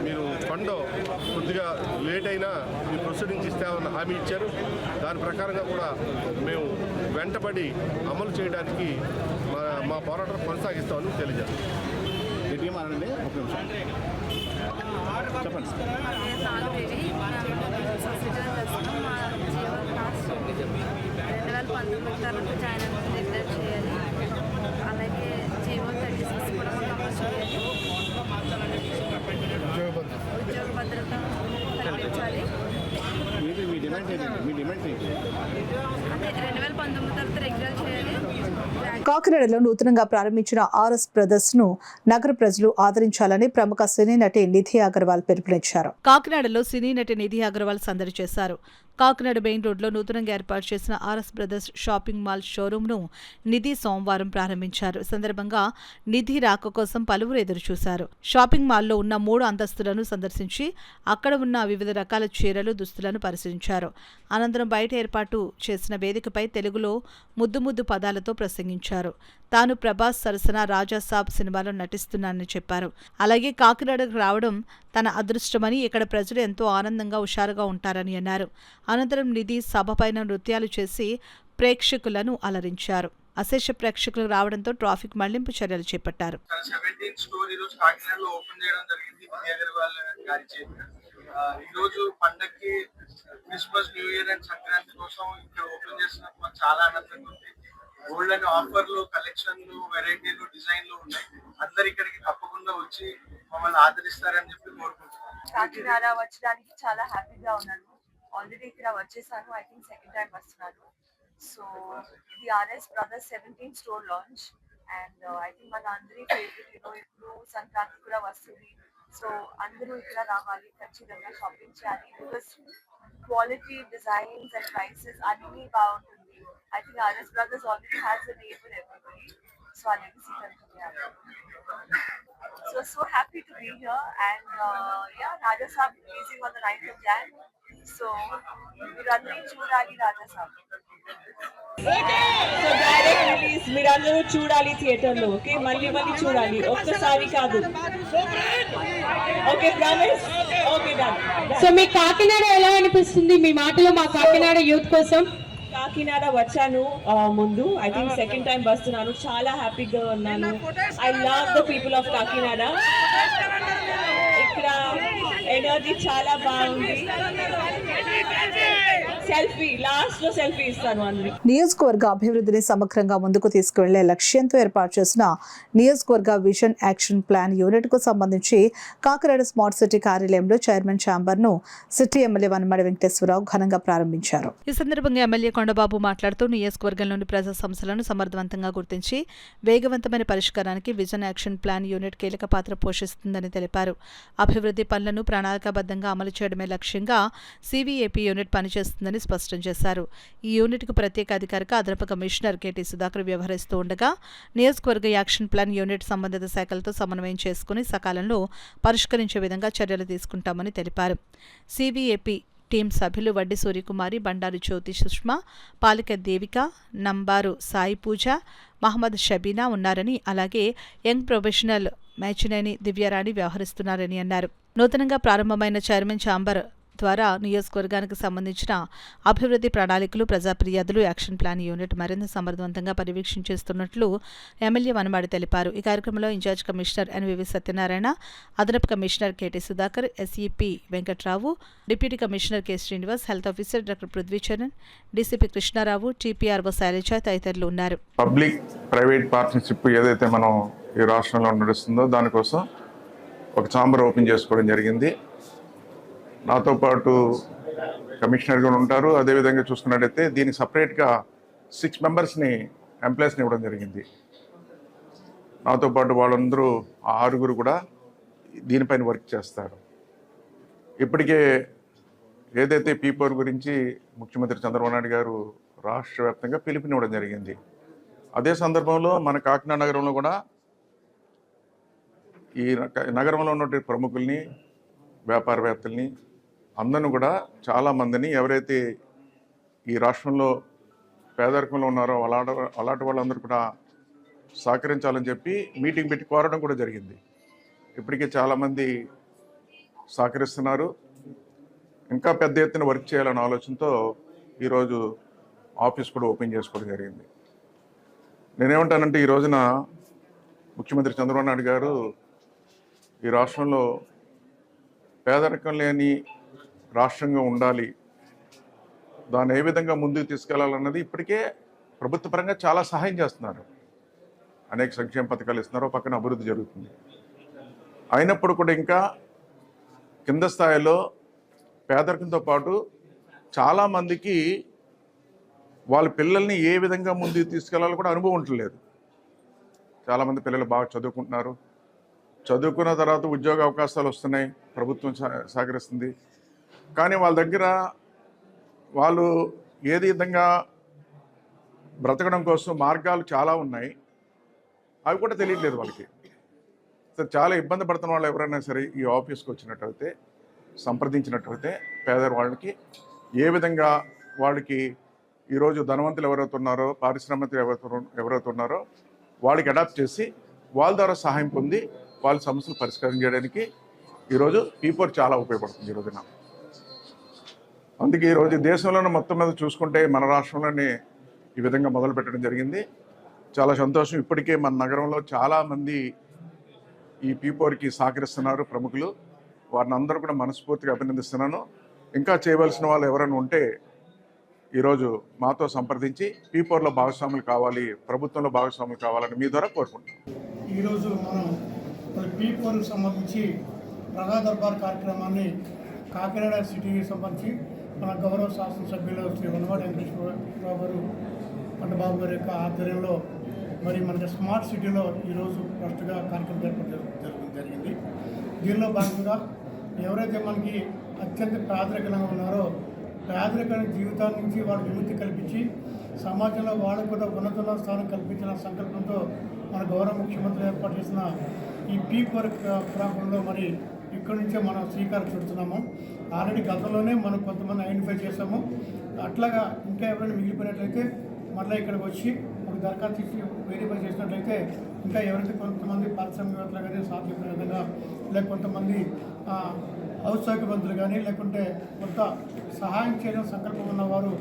మీరు ఫండ్ కొద్దిగా లేట్ అయినా మీ ప్రొసీడింగ్స్ ఇస్తామని హామీ ఇచ్చారు. దాని ప్రకారంగా కూడా మేము వెంటబడి అమలు చేయడానికి మా పోరాటం కొనసాగిస్తామని తెలియజేస్తాం. చెప్పండి. అలాగే జీవో 36 కూడా ఉద్యోగ భద్రత కల్పించాలి. మీ డిమాండ్ ఏంటి? అదే 2019 తర్వాత రెగ్యులర్ చేయాలి. కాకినాడలో నూతనంగా ప్రారంభించిన ఆర్ఎస్ బ్రదర్స్ ను నగర ప్రజలు ఆదరించాలని ప్రముఖ సినీ నటి నిధి అగర్వాల్ పిలుపునిచ్చారు. కాకినాడలో సినీ నటి నిధి అగర్వాల్ సందడి చేశారు. కాకినాడ మెయిన్ రోడ్లో నూతనంగా ఏర్పాటు చేసిన ఆర్ఎస్ బ్రదర్స్ షాపింగ్ మాల్ షోరూంను నిధి సోమవారం ప్రారంభించారు. ఈ సందర్భంగా నిధి రాక కోసం పలువురు ఎదురుచూశారు. షాపింగ్ మాల్లో ఉన్న 3 అంతస్తులను సందర్శించి అక్కడ ఉన్న వివిధ రకాల చీరలు, దుస్తులను పరిశీలించారు. అనంతరం బయట ఏర్పాటు చేసిన వేదికపై తెలుగులో ముద్దు పదాలతో ప్రసంగించారు. తాను ప్రభాస్ సరసన రాజాసాబ్ సినిమాలో నటిస్తున్నానని చెప్పారు. అలాగే కాకినాడకు రావడం తన అదృష్టమని, ఇక్కడ ప్రజలు ఎంతో ఆనందంగా హుషారుగా ఉంటారని అన్నారు. అనంతరం నిధి సభపైన నృత్యాలు చేసి ప్రేక్షకులను అలరించారు. అశేష ప్రేక్షకులు రావడంతో ట్రాఫిక్ మళ్లింపు చర్యలు చేపట్టారు. ఈరోజు పండక్కి Christmas, new year and Sankranti కోసం ఇక్కడ ఓపెన్ చేసినప్పుడు మాకు చాలా ఆనందంగా ఉంది. గోల్డ్ అండ్ ఆఫర్లు, కలెక్షన్లు, వెరైటీలు, డిజైన్లు ఉన్నాయి. అందరు ఇక్కడికి తప్పకుండా వచ్చి మమ్మల్ని ఆదరిస్తారని చెప్పి కోరుకుంటున్నాను. కాకినాడ వచ్చడానికి చాలా హ్యాపీగా ఉన్నాను. ఆల్రెడీ ఇక్కడ వచ్చేసాను. ఐ థింక్ సెకండ్ టైం వస్తున్నాను. సో ఇది RS brothers 17th store launch and I think మన అందరి ఫేవరెట్. ఇప్పుడు సంక్రాంతి కూడా వస్తుంది. సో అందరూ ఇక్కడ రావాలి, ఖచ్చితంగా షాపింగ్ చేయాలి. Because quality, designs and prices అన్ని బాగుంటుంది. I think RS Brothers already has a name with everybody, so our legacy continues. So happy to be here and Raja Saab releasing on the 9th of Jan. So we're running Chudali Raja Saab. Okay, so direct release మీరందరూ చూడాలి థియేటర్లో. Okay, మళ్ళీ చూడాలి, ఒక్కసారి కాదు. Okay, promise? Okay, done. So మీ కాకినాడ ఎలా అనిపిస్తుంది? మీ మాటలో మా కాకినాడ యూత్ కోసం. కాకినాడ వచ్చాను ముందు, ఐ థింక్ సెకండ్ టైం వస్తున్నాను. చాలా హ్యాపీగా ఉన్నాను. I love the people of Kakinada. ఇక్కడ ఎనర్జీ చాలా బాగుంది. సెల్ఫీ లాస్ట్ లో సెల్ఫీ ఇస్తాను అందరి. నియోజకవర్గ అభివృద్ధిని సమగ్రంగా ముందుకు తీసుకువెళ్లే లక్ష్యంతో ఏర్పాటు చేసిన నియోజకవర్గ విజన్ యాక్షన్ ప్లాన్ యూనిట్ కు సంబంధించి కాకినాడ స్మార్ట్ సిటీ కార్యాలయంలో చైర్మన్ ఛాంబర్ ను సిటీ ఎమ్మెల్యే వనమాడి వెంకటేశ్వరరావు ఘనంగా ప్రారంభించారు. ఈ సందర్భంగా ఎమ్మెల్యే కొండబాబు మాట్లాడుతూ నియోజకవర్గంలోని ప్రజా సమస్యలను సమర్థవంతంగా గుర్తించి వేగవంతమైన పరిష్కారానికి విజన్ యాక్షన్ ప్లాన్ యూనిట్ కీలక పాత్ర పోషిస్తుందని తెలిపారు. అభివృద్ధి పనులను ప్రణాళికాబద్ధంగా అమలు చేయడమే లక్ష్యంగా సివిఏపీ యూనిట్ పనిచేస్తుందని స్పష్టం చేశారు. ఈ యూనిట్కు ప్రత్యేక అధికారిగా అదనపు కమిషనర్ కెటి సుధాకర్ వ్యవహరిస్తూ ఉండగా నియోజకవర్గ యాక్షన్ ప్లాన్ యూనిట్ సంబంధిత శాఖలతో సమన్వయం చేసుకుని సకాలంలో పరిష్కరించే విధంగా చర్యలు తీసుకుంటామని తెలిపారు. సివిఏపీ టీం సభ్యులు వడ్డి సూర్యకుమారి, బండారు జ్యోతి సుష్మా, పాలిక దేవిక, నంబారు సాయి పూజ, మహమ్మద్ షబీనా ఉన్నారని, అలాగే యంగ్ ప్రొఫెషనల్ మేచినేని దివ్యారాణి వ్యవహరిస్తున్నారని అన్నారు. నూతనంగా ప్రారంభమైన చైర్మన్ ఛాంబర్ ద్వారా నియోజకవర్గానికి సంబంధించిన అభివృద్ధి ప్రణాళికలు, ప్రజా ఫిర్యాదులు, యాక్షన్ ప్లాన్ యూనిట్ మరింత సమర్థవంతంగా పర్యవేక్షించేస్తున్నట్లు ఎమ్మెల్యే వనమాడి తెలిపారు. ఈ కార్యక్రమంలో ఇన్ఛార్జ్ కమిషనర్ ఎన్వివి సత్యనారాయణ, అదనపు commissioner KT Sudhakar, SEP Venkatrao, deputy commissioner K Srinivas, health officer doctor Prudhvicharan, DCP Krishnarao, TPRO Sailaja తదితరులు ఉన్నారు. పబ్లిక్ ప్రైవేట్ పార్ట్నర్షిప్ ఏదైతే మనం ఈ రాష్ట్రంలో నడుస్తుందో దానికోసం ఒక ఛాంబర్ ఓపెన్ చేసుకోవడం జరిగింది. నాతో పాటు కమిషనర్ కూడా ఉంటారు. అదేవిధంగా చూసుకున్నట్టయితే దీనికి సపరేట్గా 6 మెంబర్స్ని ఎంప్లాయీస్ని ఇవ్వడం జరిగింది. నాతో పాటు వాళ్ళందరూ 6 కూడా దీనిపైన వర్క్ చేస్తారు. ఇప్పటికే ఏదైతే P4 గురించి ముఖ్యమంత్రి చంద్రబాబు నాయుడు గారు రాష్ట్ర వ్యాప్తంగా పిలుపునివ్వడం జరిగింది. అదే సందర్భంలో మన కాకినాడ నగరంలో కూడా ఈ నగరంలో ఉన్నటువంటి ప్రముఖుల్ని, వ్యాపారవేత్తల్ని అందరిని కూడా చాలామందిని ఎవరైతే ఈ రాష్ట్రంలో పేదరికంలో ఉన్నారో అలాంటి వాళ్ళందరూ కూడా సహకరించాలని చెప్పి మీటింగ్ పెట్టి కోరడం కూడా జరిగింది. ఇప్పటికే చాలామంది సహకరిస్తున్నారు. ఇంకా పెద్ద ఎత్తున వర్క్ చేయాలనే ఆలోచనతో ఈరోజు ఆఫీస్ కూడా ఓపెన్ చేసుకోవడం జరిగింది. నేనేమంటానంటే ఈ రోజున ముఖ్యమంత్రి చంద్రబాబు నాయుడు గారు ఈ రాష్ట్రంలో పేదరికం లేని రాష్ట్రంగా ఉండాలి, దాన్ని ఏ విధంగా ముందుకు తీసుకెళ్లాలన్నది ఇప్పటికే ప్రభుత్వ పరంగా చాలా సహాయం చేస్తున్నారు. అనేక సంక్షేమ పథకాలు ఇస్తున్నారు, పక్కన అభివృద్ధి జరుగుతుంది. అయినప్పుడు కూడా ఇంకా కింద స్థాయిలో పేదరికంతో పాటు చాలామందికి వాళ్ళ పిల్లల్ని ఏ విధంగా ముందుకు తీసుకెళ్లాలో కూడా అనుభవం ఉండలేదు. చాలామంది పిల్లలు బాగా చదువుకుంటున్నారు, చదువుకున్న తర్వాత ఉద్యోగ అవకాశాలు వస్తున్నాయి, ప్రభుత్వం సహకరిస్తుంది. కానీ వాళ్ళ దగ్గర వాళ్ళు ఏది విధంగా బ్రతకడం కోసం మార్గాలు చాలా ఉన్నాయి, అవి కూడా తెలియట్లేదు వాళ్ళకి. సో చాలా ఇబ్బంది పడుతున్న వాళ్ళు ఎవరైనా సరే ఈ ఆఫీస్కి వచ్చినట్టయితే, సంప్రదించినట్టయితే పేదవాళ్ళకి ఏ విధంగా వాళ్ళకి ఈరోజు ధనవంతులు ఎవరైతే ఉన్నారో, పారిశ్రామికలు ఎవరైతే ఉన్నారో వాళ్ళకి అడాప్ట్ చేసి వాళ్ళ ద్వారా సహాయం పొంది వాళ్ళ సమస్యలు పరిష్కారం చేయడానికి ఈరోజు P4 చాలా ఉపయోగపడుతుంది ఈ రోజున. అందుకే ఈరోజు దేశంలోనే మొత్తం మీద చూసుకుంటే మన రాష్ట్రంలోనే ఈ విధంగా మొదలు పెట్టడం జరిగింది. చాలా సంతోషం. ఇప్పటికే మన నగరంలో చాలామంది ఈ P4కి సహకరిస్తున్నారు ప్రముఖులు. వారిని అందరూ కూడా మనస్ఫూర్తిగా అభినందిస్తున్నాను. ఇంకా చేయవలసిన వాళ్ళు ఎవరైనా ఉంటే ఈరోజు మాతో సంప్రదించి P4లో భాగస్వాములు కావాలి, ప్రభుత్వంలో భాగస్వాములు కావాలని మీ ద్వారా కోరుకుంటున్నాం. ఈరోజు మనం P4కి సంబంధించి ప్రజా దర్బార్ కార్యక్రమాన్ని కాకినాడ సిటీకి సంబంధించి మన గౌరవ శాసనసభ్యులు శ్రీ వనమాడి వెంకటేశ్వరరావు గారు పంటబాబు గారి యొక్క ఆధ్వర్యంలో మరి మనకి స్మార్ట్ సిటీలో ఈరోజు ఫస్ట్గా కార్యక్రమం జరపడం జరిగింది. దీనిలో భాగంగా ఎవరైతే మనకి అత్యంత పేదరికంగా ఉన్నారో పేదరికమైన జీవితాల నుంచి వాళ్ళు విముక్తి కల్పించి సమాజంలో వాళ్ళకు కూడా ఉన్నత స్థానం కల్పించిన సంకల్పంతో మన గౌరవ ముఖ్యమంత్రి ఏర్పాటు చేసిన ఈ P4 ప్రోగ్రాంలో మరి ఇక్కడి నుంచే మనం శ్రీకారం చుడుతున్నాము. ఆల్రెడీ గతంలోనే మనం కొంతమంది ఐడెంటిఫై చేసాము. అట్లాగా ఇంకా ఎవరైనా మిగిలిపోయినట్లయితే మళ్ళీ ఇక్కడికి వచ్చి ఒక దరఖాస్తు ఇచ్చి వెరిఫై చేసినట్లయితే ఇంకా ఎవరైతే కొంతమంది పారిశ్రామికవేత్తలు కానీ సాధ్యమైన విధంగా లేక కొంతమంది ఔత్సాహికవంతులు కానీ లేకుంటే కొంత సహాయం చేయడం సంకల్పం ఉన్నవారు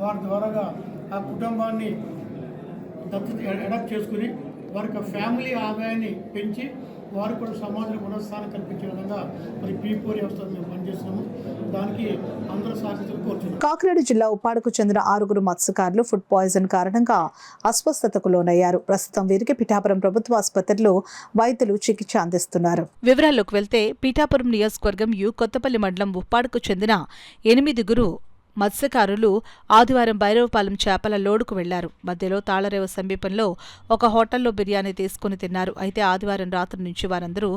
వారి ద్వారాగా ఆ కుటుంబాన్ని అడాప్ట్ చేసుకుని వారి యొక్క ఫ్యామిలీ ఆదాయాన్ని పెంచి వారు కూడా సమాజంలో పునఃస్థానం కల్పించే విధంగా మరి P4 వ్యవస్థ మేము పనిచేస్తున్నాము. దానికి అందరూ సహకరించాలని కోరుతున్నాం. కాకినాడ జిల్లా ఉప్పాడకు చెందిన 6 మత్స్యకారులు ఫుడ్ పాయిజన్ కారణంగా అస్వస్థతకు లోనయ్యారు. ప్రస్తుతం వీరికి పిఠాపురం ప్రభుత్వ ఆసుపత్రిలో వైద్యులు చికిత్స అందిస్తున్నారు. వివరాల్లోకి వెళ్తే పిఠాపురం నియోజకవర్గం కొత్తపల్లి మండలం ఉప్పాడకు చెందిన 8 మత్స్యకారులు ఆదివారం భైరవపాలెం చేపల లోడుకు వెళ్లారు. మధ్యలో తాళరేవు సమీపంలో ఒక హోటల్లో బిర్యానీ తీసుకుని తిన్నారు. అయితే ఆదివారం రాత్రి నుంచి వారందరూ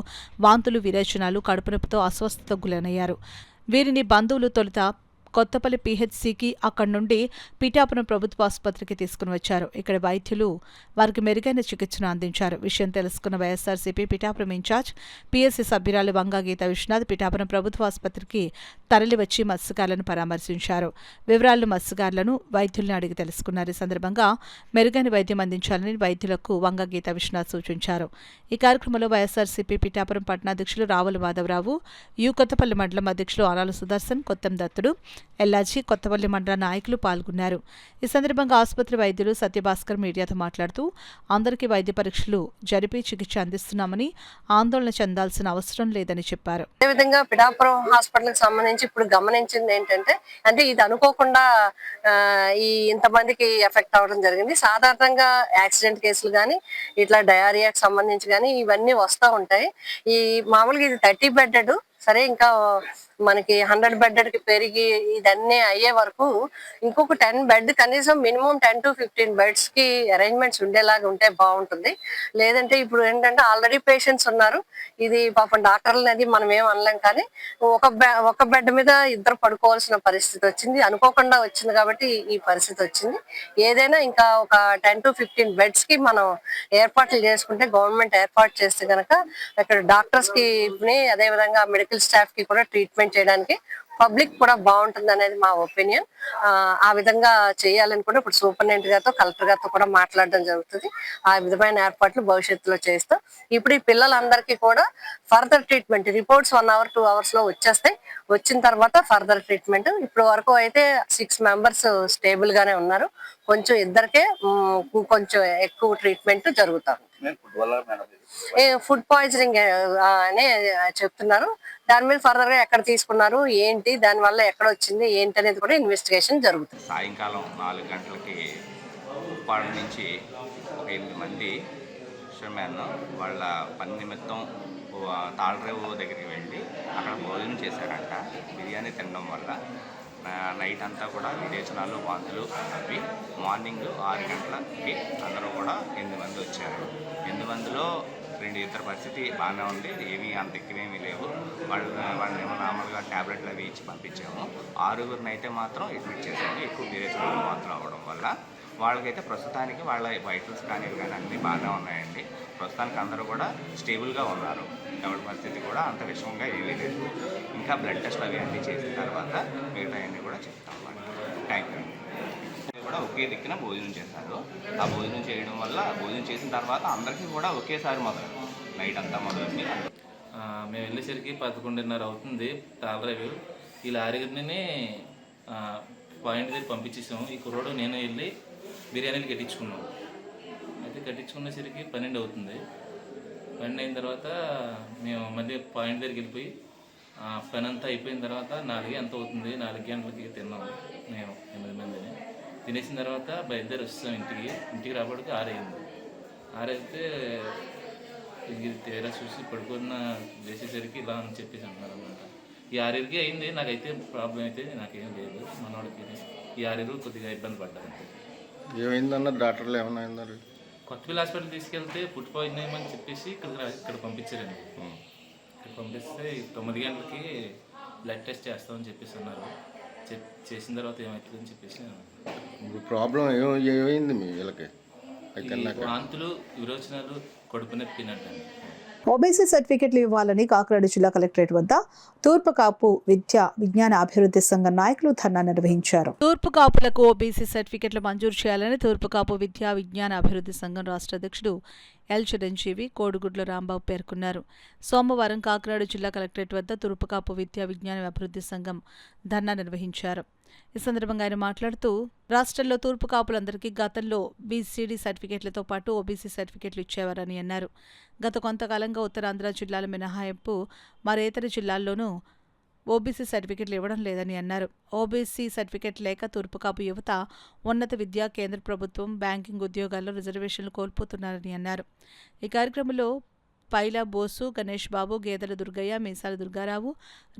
వాంతులు, విరేచనాలు, కడుపునొప్పితో అస్వస్థతకు గురయ్యారు. వీరిని బంధువులు తొలుత కొత్తపల్లి పీహెచ్సీకి, అక్కడి నుండి పిఠాపురం ప్రభుత్వ ఆసుపత్రికి తీసుకుని వచ్చారు. ఇక్కడ వైద్యులు వారికి మెరుగైన చికిత్సను అందించారు. విషయం తెలుసుకున్న వైఎస్ఆర్సీపీ పిఠాపురం ఇన్ఛార్జ్ పీఎస్సీ సభ్యురాలు వంగా గీతా విశ్వనాథ్ పిఠాపురం ప్రభుత్వ ఆసుపత్రికి తరలివచ్చి మత్స్యకారులను పరామర్శించారు. వివరాలను మత్స్యకారులను, వైద్యులను అడిగి తెలుసుకున్నారు. ఈ సందర్భంగా మెరుగైన వైద్యం అందించాలని వైద్యులకు వంగా గీతా విశ్వనాథ్ సూచించారు. ఈ కార్యక్రమంలో వైఎస్ఆర్సీపీ పిఠాపురం పట్టణాధ్యక్షులు రావుల మాధవరావు, కొత్తపల్లి మండలం అధ్యక్షులు ఆరాల సుదర్శన్, కొత్తం దత్తుడు, ఎల్లాజీ, కొత్తపల్లి మండల నాయకులు పాల్గొన్నారు. ఈ సందర్భంగా ఆసుపత్రి వైద్యులు సత్యభాస్కర్ మీడియాతో మాట్లాడుతూ అందరికీ వైద్య పరీక్షలు జరిపి చికిత్స అందిస్తున్నామని, ఆందోళన చెందాల్సిన అవసరం లేదని చెప్పారు. అదేవిధంగా పిఠాపురం హాస్పిటల్కి సంబంధించి ఇప్పుడు గమనించింది ఏంటంటే, అంటే ఇది అనుకోకుండా ఇంతమందికి ఎఫెక్ట్ అవ్వడం జరిగింది. సాధారణంగా యాక్సిడెంట్ కేసులు కానీ, ఇట్లా డయారియాకి సంబంధించి కానీ ఇవన్నీ వస్తూ ఉంటాయి. ఈ మామూలుగా ఇది 30 బెడ్డెడ్, సరే ఇంకా మనకి 100 బెడ్డెడ్కి పెరిగి ఇదన్నీ అయ్యే వరకు ఇంకొక 10 బెడ్, కనీసం మినిమం 10 to 15 బెడ్స్ కి అరేంజ్మెంట్స్ ఉండేలాగా ఉంటే బాగుంటుంది. లేదంటే ఇప్పుడు ఏంటంటే ఆల్రెడీ పేషెంట్స్ ఉన్నారు. ఇది పాపం డాక్టర్లు అది మనం ఏం అనలేం, కానీ ఒక బెడ్ మీద ఇద్దరు పడుకోవాల్సిన పరిస్థితి వచ్చింది. అనుకోకుండా వచ్చింది కాబట్టి ఈ పరిస్థితి వచ్చింది. ఏదైనా ఇంకా ఒక 10 to 15 బెడ్స్ కి మనం ఏర్పాట్లు చేసుకుంటే, గవర్నమెంట్ ఏర్పాటు చేస్తే కనుక ఇక్కడ డాక్టర్స్ కి, అదే విధంగా మెడికల్ స్టాఫ్ కి కూడా ట్రీట్మెంట్ చేయడానికి, పబ్లిక్ కూడా బాగుంటుంది అనేది మా ఒపీనియన్. ఆ విధంగా చేయాలని కూడా ఇప్పుడు సూపరింటెండెంట్ గారితో, కలెక్టర్ గారితో కూడా మాట్లాడడం జరుగుతుంది. ఆ విధమైన ఏర్పాట్లు భవిష్యత్తులో చేస్తాం. ఇప్పుడు ఈ పిల్లలందరికీ కూడా further treatment reports 1 hour 2 hours లో వచ్చేస్తాయి. వచ్చిన తర్వాత ఫర్దర్ ట్రీట్మెంట్. ఇప్పుడు వరకు అయితే 6 members స్టేబుల్ గానే ఉన్నారు. కొంచెం ఇద్దరికే కొంచెం ఎక్కువ ట్రీట్మెంట్ జరుగుతుంది. ఫుడ్ పాయిజనింగ్ అని చెప్తున్నారు. దాని మీద ఫర్దర్ గా ఎక్కడ తీసుకున్నారు, ఏంటి, దాని వల్ల ఎక్కడ వచ్చింది, ఏంటి అనేది కూడా ఇన్వెస్టిగేషన్ జరుగుతుంది. సాయంకాలం 4 గంటలకి ఉప్పాడ నుంచి ఒక 8 మంది ఫిషర్మ్యాన్ వాళ్ళ పని నిమిత్తం తాళరేవు దగ్గరికి వెళ్ళి అక్కడ భోజనం చేశారంట. బిర్యానీ తినడం వల్ల నైట్ అంతా కూడా విరేచనాలు, వాంతులు అవి. మార్నింగ్ 6 గంటలకి అందరూ కూడా 8 మంది వచ్చారు. 8 మందిలో 2 ఇద్దరు పరిస్థితి బాగానే ఉంది, ఏమీ అంత ఎక్కువేమీ లేవు. వాళ్ళని ఏమో నార్మల్గా ట్యాబ్లెట్లు అవి ఇచ్చి పంపించాము. 6గురిని అయితే మాత్రం అడ్మిట్ చేసాము. ఎక్కువ విరేచనాలు, వాంతులు అవ్వడం వల్ల వాళ్ళకైతే ప్రస్తుతానికి వాళ్ళ వైటల్స్ కానీ అన్నీ బాగానే ఉన్నాయండి. ప్రస్తుతానికి అందరూ కూడా స్టేబుల్గా ఉన్నారు. ఎవరి పరిస్థితి కూడా అంత విషమంగా ఏమీ లేదు. ఇంకా బ్లడ్ టెస్ట్ అవి అన్నీ చేసిన తర్వాత మిగతా అన్నీ కూడా చెప్తాం. Thank you. కూడా ఒకే దిక్కున భోజనం చేశారు. ఆ భోజనం చేయడం వల్ల, భోజనం చేసిన తర్వాత అందరికీ కూడా ఒకేసారి మొదలు, నైట్ అంతా మొదలైంది. మేము వెళ్ళేసరికి 11:30 అవుతుంది. తాళరేవు ఈ లారీని పాయింట్ దగ్గర పంపించేసాము. ఈ కుర్రోడు నేను వెళ్ళి బిర్యానీలు కట్టించుకున్నాం. అయితే కట్టించుకునేసరికి 12 అవుతుంది. 12 అయిన తర్వాత మేము మళ్ళీ పాయింట్ దగ్గరికి వెళ్ళిపోయి పని అంతా అయిపోయిన తర్వాత 4 ఎంత అవుతుంది, 4 గంటలకి తిన్నాము. మేము 8 మందిని తినేసిన తర్వాత బయలుదేరి వస్తాం ఇంటికి రాబడికి 6 అయింది. 6 అయితే ఇది తేడా చూసి పడుకున్న చేసేసరికి ఇలా అని చెప్పేసి అన్నారు అనమాట. ఈ 6కి అయింది. నాకైతే ప్రాబ్లం అయితే నాకేం లేదు. మనవాడికి ఈ 6 కొద్దిగా ఇబ్బంది పడ్డారు. ఏమైందన్నారు డాక్టర్లు? ఏమన్నా అన్నారు? కొత్తపల్లి హాస్పిటల్ తీసుకెళ్తే ఫుడ్ పాయిజన్ అయ్యమని చెప్పేసి ఇక్కడ పంపించారండి. ఇక్కడ పంపిస్తే 9 గంటలకి బ్లడ్ టెస్ట్ చేస్తామని చెప్పేసి అన్నారు. చేసిన తర్వాత ఏమవుతుందని చెప్పేసి ప్రాబ్లం ఏమైంది మీ వీళ్ళకి? వాంతులు, విరోచనాలు, కడుపు నొప్పినట్టండి. ఓబీసీ సర్టిఫికెట్లు ఇవ్వాలని కాకినాడ జిల్లా కలెక్టరేట్ వద్ద తూర్పు కాపు విద్యా విజ్ఞాన అభివృద్ధి సంఘం నాయకులు ధర్నా నిర్వహించారు. తూర్పు కాపులకు ఓబీసీ సర్టిఫికెట్లు మంజూరు చేయాలని తూర్పు కాపు విద్యా విజ్ఞాన అభివృద్ధి సంఘం రాష్ట్ర అధ్యక్షుడు ఎల్ చిరంజీవి కోడిగుడ్ల రాంబాబు పేర్కొన్నారు. సోమవారం కాకినాడ జిల్లా కలెక్టరేట్ వద్ద తూర్పు కాపు విద్యా విజ్ఞాన అభివృద్ధి సంఘం ధర్నా నిర్వహించారు. ఈ సందర్భంగా ఆయన మాట్లాడుతూ, రాష్ట్రంలో తూర్పు కాపులందరికీ గతంలో బీసీడీ సర్టిఫికెట్లతో పాటు ఓబీసీ సర్టిఫికెట్లు ఇచ్చేవారని అన్నారు. గత కొంతకాలంగా ఉత్తరాంధ్ర జిల్లాల మినహాయింపు మరేతర జిల్లాల్లోనూ ఓబీసీ సర్టిఫికెట్లు ఇవ్వడం లేదని అన్నారు. ఓబీసీ సర్టిఫికెట్ లేక తూర్పు కాపు యువత ఉన్నత విద్య, కేంద్ర ప్రభుత్వం, బ్యాంకింగ్ ఉద్యోగాల్లో రిజర్వేషన్లు కోల్పోతున్నారని అన్నారు. ఈ కార్యక్రమంలో పైలా బోసు, గణేష్ బాబు, గేదెల దుర్గయ్య, మీసాల దుర్గారావు,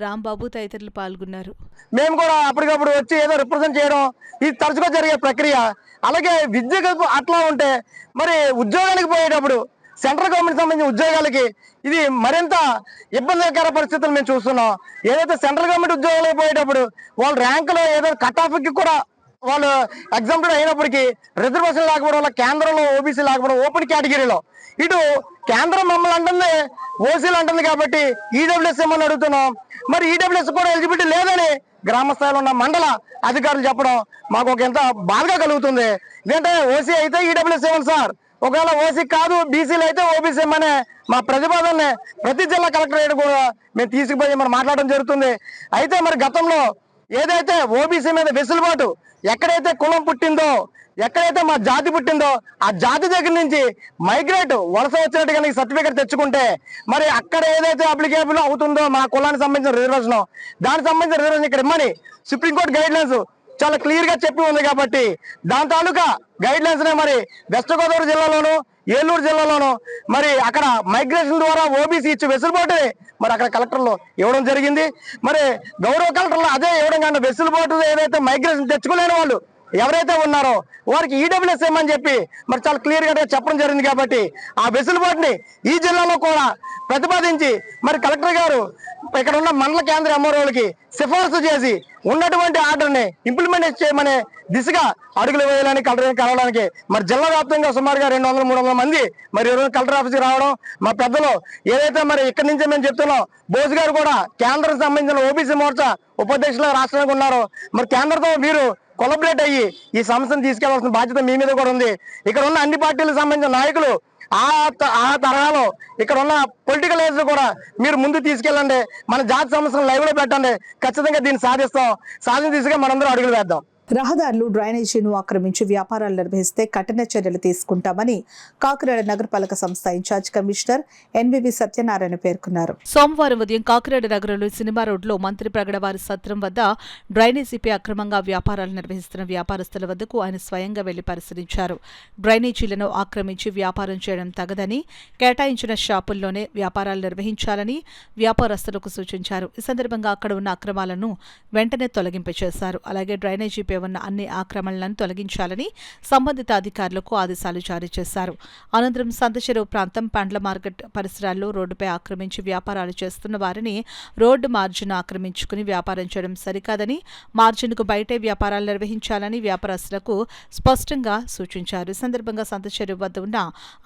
రాంబాబు తదితరులు పాల్గొన్నారు. మేము కూడా అప్పటికప్పుడు వచ్చి ఏదో రిప్రజెంట్ చేయడం ఇది తరచుగా జరిగే ప్రక్రియ. అలాగే విద్యకు అట్లా ఉంటే మరి ఉద్యోగానికి పోయేటప్పుడు సెంట్రల్ గవర్నమెంట్ సంబంధించిన ఉద్యోగాలకి ఇది మరింత ఇబ్బందికర పరిస్థితులు మేము చూస్తున్నాం. ఏదైతే సెంట్రల్ గవర్నమెంట్ ఉద్యోగాలకు పోయేటప్పుడు వాళ్ళ ర్యాంకులో ఏదో కట్ ఆఫ్కి కూడా వాళ్ళు ఎగ్జామ్టెడ్ అయినప్పటికీ రిజర్వేషన్ లేకపోవడం వల్ల కేంద్రంలో ఓబీసీ లేకపోవడం, ఓపెన్ కేటగిరీలో ఇటు కేంద్రం మమ్మల్ని అంటుంది, ఓసీలు అంటుంది కాబట్టి ఈడబ్ల్యూఎస్ ఏమని అడుగుతున్నాం. మరి ఈడబ్ల్యూఎస్ కూడా ఎలిజిబిలిటీ లేదని గ్రామ స్థాయిలో ఉన్న మండల అధికారులు చెప్పడం మాకు ఒక ఎంత బాధగా కలుగుతుంది. ఎందుకంటే ఓసీ అయితే ఈడబ్ల్యూఎస్ ఏమని సార్, ఒకవేళ ఓసీ కాదు బీసీలు అయితే ఓబీసీ ఏమనే మా ప్రతిపాదనని ప్రతి జిల్లా కలెక్టరేట్ కూడా మేము తీసుకుపోయి మనం మాట్లాడడం జరుగుతుంది. అయితే మరి గతంలో ఏదైతే ఓబీసీ మీద వెసులుబాటు ఎక్కడైతే కులం పుట్టిందో, ఎక్కడైతే మా జాతి పుట్టిందో ఆ జాతి దగ్గర నుంచి మైగ్రేట్ వలస వచ్చినట్టుగా సర్టిఫికేట్ తెచ్చుకుంటే మరి అక్కడ ఏదైతే అప్లికేబుల్ అవుతుందో మా కులానికి సంబంధించిన రిజర్వేషన్, దానికి సంబంధించిన రిజర్వేషన్ ఇక్కడ ఇమ్మని సుప్రీంకోర్టు గైడ్ లైన్స్ చాలా క్లియర్ గా చెప్పి ఉంది. కాబట్టి దాని తాలూకా గైడ్ లైన్స్ నే మరి వెస్ట్ గోదావరి జిల్లాలోను, ఏలూరు జిల్లాలోను మరి అక్కడ మైగ్రేషన్ ద్వారా ఓబీసీ ఇచ్చి వెసులుబాటు మరి అక్కడ కలెక్టర్లు ఇవ్వడం జరిగింది. మరి గౌరవ కలెక్టర్లు అదే ఇవ్వడం కానీ వెసులుబాటు ఏదైతే మైగ్రేషన్ తెచ్చుకోలేని వాళ్ళు ఎవరైతే ఉన్నారో వారికి ఈడబ్ల్యూఎస్ ఏమని చెప్పి మరి చాలా క్లియర్ గా చెప్పడం జరిగింది. కాబట్టి ఆ వెసులుబాటుని ఈ జిల్లాలో కూడా ప్రతిపాదించి మరి కలెక్టర్ గారు ఇక్కడ ఉన్న మండల కేంద్ర ఎంఆర్ఓలకి సిఫార్సు చేసి ఉన్నటువంటి ఆర్డర్ని ఇంప్లిమెంట్ చేయమనే దిశగా అడుగులు వేయాలని కలెక్టర్ కలవడానికి మరి జిల్లా వ్యాప్తంగా సుమారుగా 200-300 మంది మరి ఈరోజు కలెక్టర్ ఆఫీస్కి రావడం, మా పెద్దలు ఏదైతే మరి ఇక్కడి నుంచే మేము చెప్తున్నాం, బోస్ గారు కూడా కేంద్రం సంబంధించిన ఓబీసీ మోర్చా ఉపాధ్యక్షులు రాష్ట్రానికి ఉన్నారు. మరి కేంద్రంతో మీరు కొలబరేట్ అయ్యి ఈ సమస్యను తీసుకెళ్లాల్సిన బాధ్యత మీ మీద కూడా ఉంది. ఇక్కడ ఉన్న అన్ని పార్టీలకు సంబంధించిన నాయకులు ఆ తరహాలో ఇక్కడ ఉన్న పొలిటికల్ ఏజ్ కూడా మీరు ముందు తీసుకెళ్ళండి, మన జాతి సమస్యలను లైవ్ లో పెట్టండి, ఖచ్చితంగా దీన్ని సాధించిన దిశగా మనందరం అడుగులు వేద్దాం. రహదారులు, డ్రైనేజీను ఆక్రమించి వ్యాపారాలు నిర్వహిస్తే కఠిన చర్యలు తీసుకుంటామని కాకినాడ నగరపాలక సంస్థ ఇన్ఛార్జ్ కమిషనర్ ఎన్వివి సత్యనారాయణ పేర్కొన్నారు. సోమవారం ఉదయం కాకినాడ నగరంలో సినిమా రోడ్లో మంత్రి ప్రగడవారి సత్రం వద్ద డ్రైనేజీపై అక్రమంగా వ్యాపారాలు నిర్వహిస్తున్న వ్యాపారస్తుల వద్దకు ఆయన స్వయంగా వెళ్లి పరిశీలించారు. డ్రైనేజీలను ఆక్రమించి వ్యాపారం చేయడం తగదని, కేటాయించిన షాపుల్లోనే వ్యాపారాలు నిర్వహించాలని వ్యాపారస్తులకు సూచించారు. ఈ సందర్భంగా అక్కడ ఉన్న అక్రమాలను వెంటనే తొలగింపచేశారు. అలాగే డ్రైనేజీపై ఉన్న అన్ని ఆక్రమణలను తొలగించాలని సంబంధిత అధికారులకు ఆదేశాలు జారీ చేశారు. అనంతరం సంతచెరువు ప్రాంతం, పండ్ల మార్కెట్ పరిసరాల్లో రోడ్డుపై ఆక్రమించి వ్యాపారాలు చేస్తున్న వారిని రోడ్డు మార్జిన్ ఆక్రమించుకుని వ్యాపారం చేయడం సరికాదని, మార్జిన్కు బయటే వ్యాపారాలు నిర్వహించాలని వ్యాపారస్తులకు స్పష్టంగా సూచించారు. ఈ సందర్భంగా సంతచెరువు వద్ద ఉన్న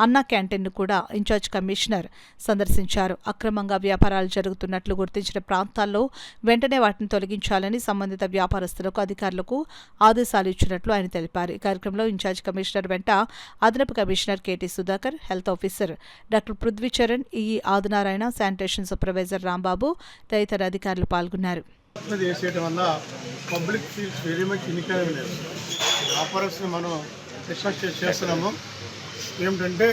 అన్నా క్యాంటీన్ను కూడా ఇన్ఛార్జ్ కమిషనర్ సందర్శించారు. అక్రమంగా వ్యాపారాలు జరుగుతున్నట్లు గుర్తించిన ప్రాంతాల్లో వెంటనే వాటిని తొలగించాలని సంబంధిత వ్యాపారస్తులకు, అధికారులకు ఆదేశాలు ఇచ్చినట్లు ఆయన తెలిపారు. ఈ కార్యక్రమంలో ఇన్ఛార్జ్ కమిషనర్ వెంట అదనపు commissioner KT Sudhakar, health officer doctor Prithvi Charan, EE Adinarayana, sanitation supervisor Rambabu తదితర అధికారులు పాల్గొన్నారు. మనం చేస్తున్నాము ఏమిటంటే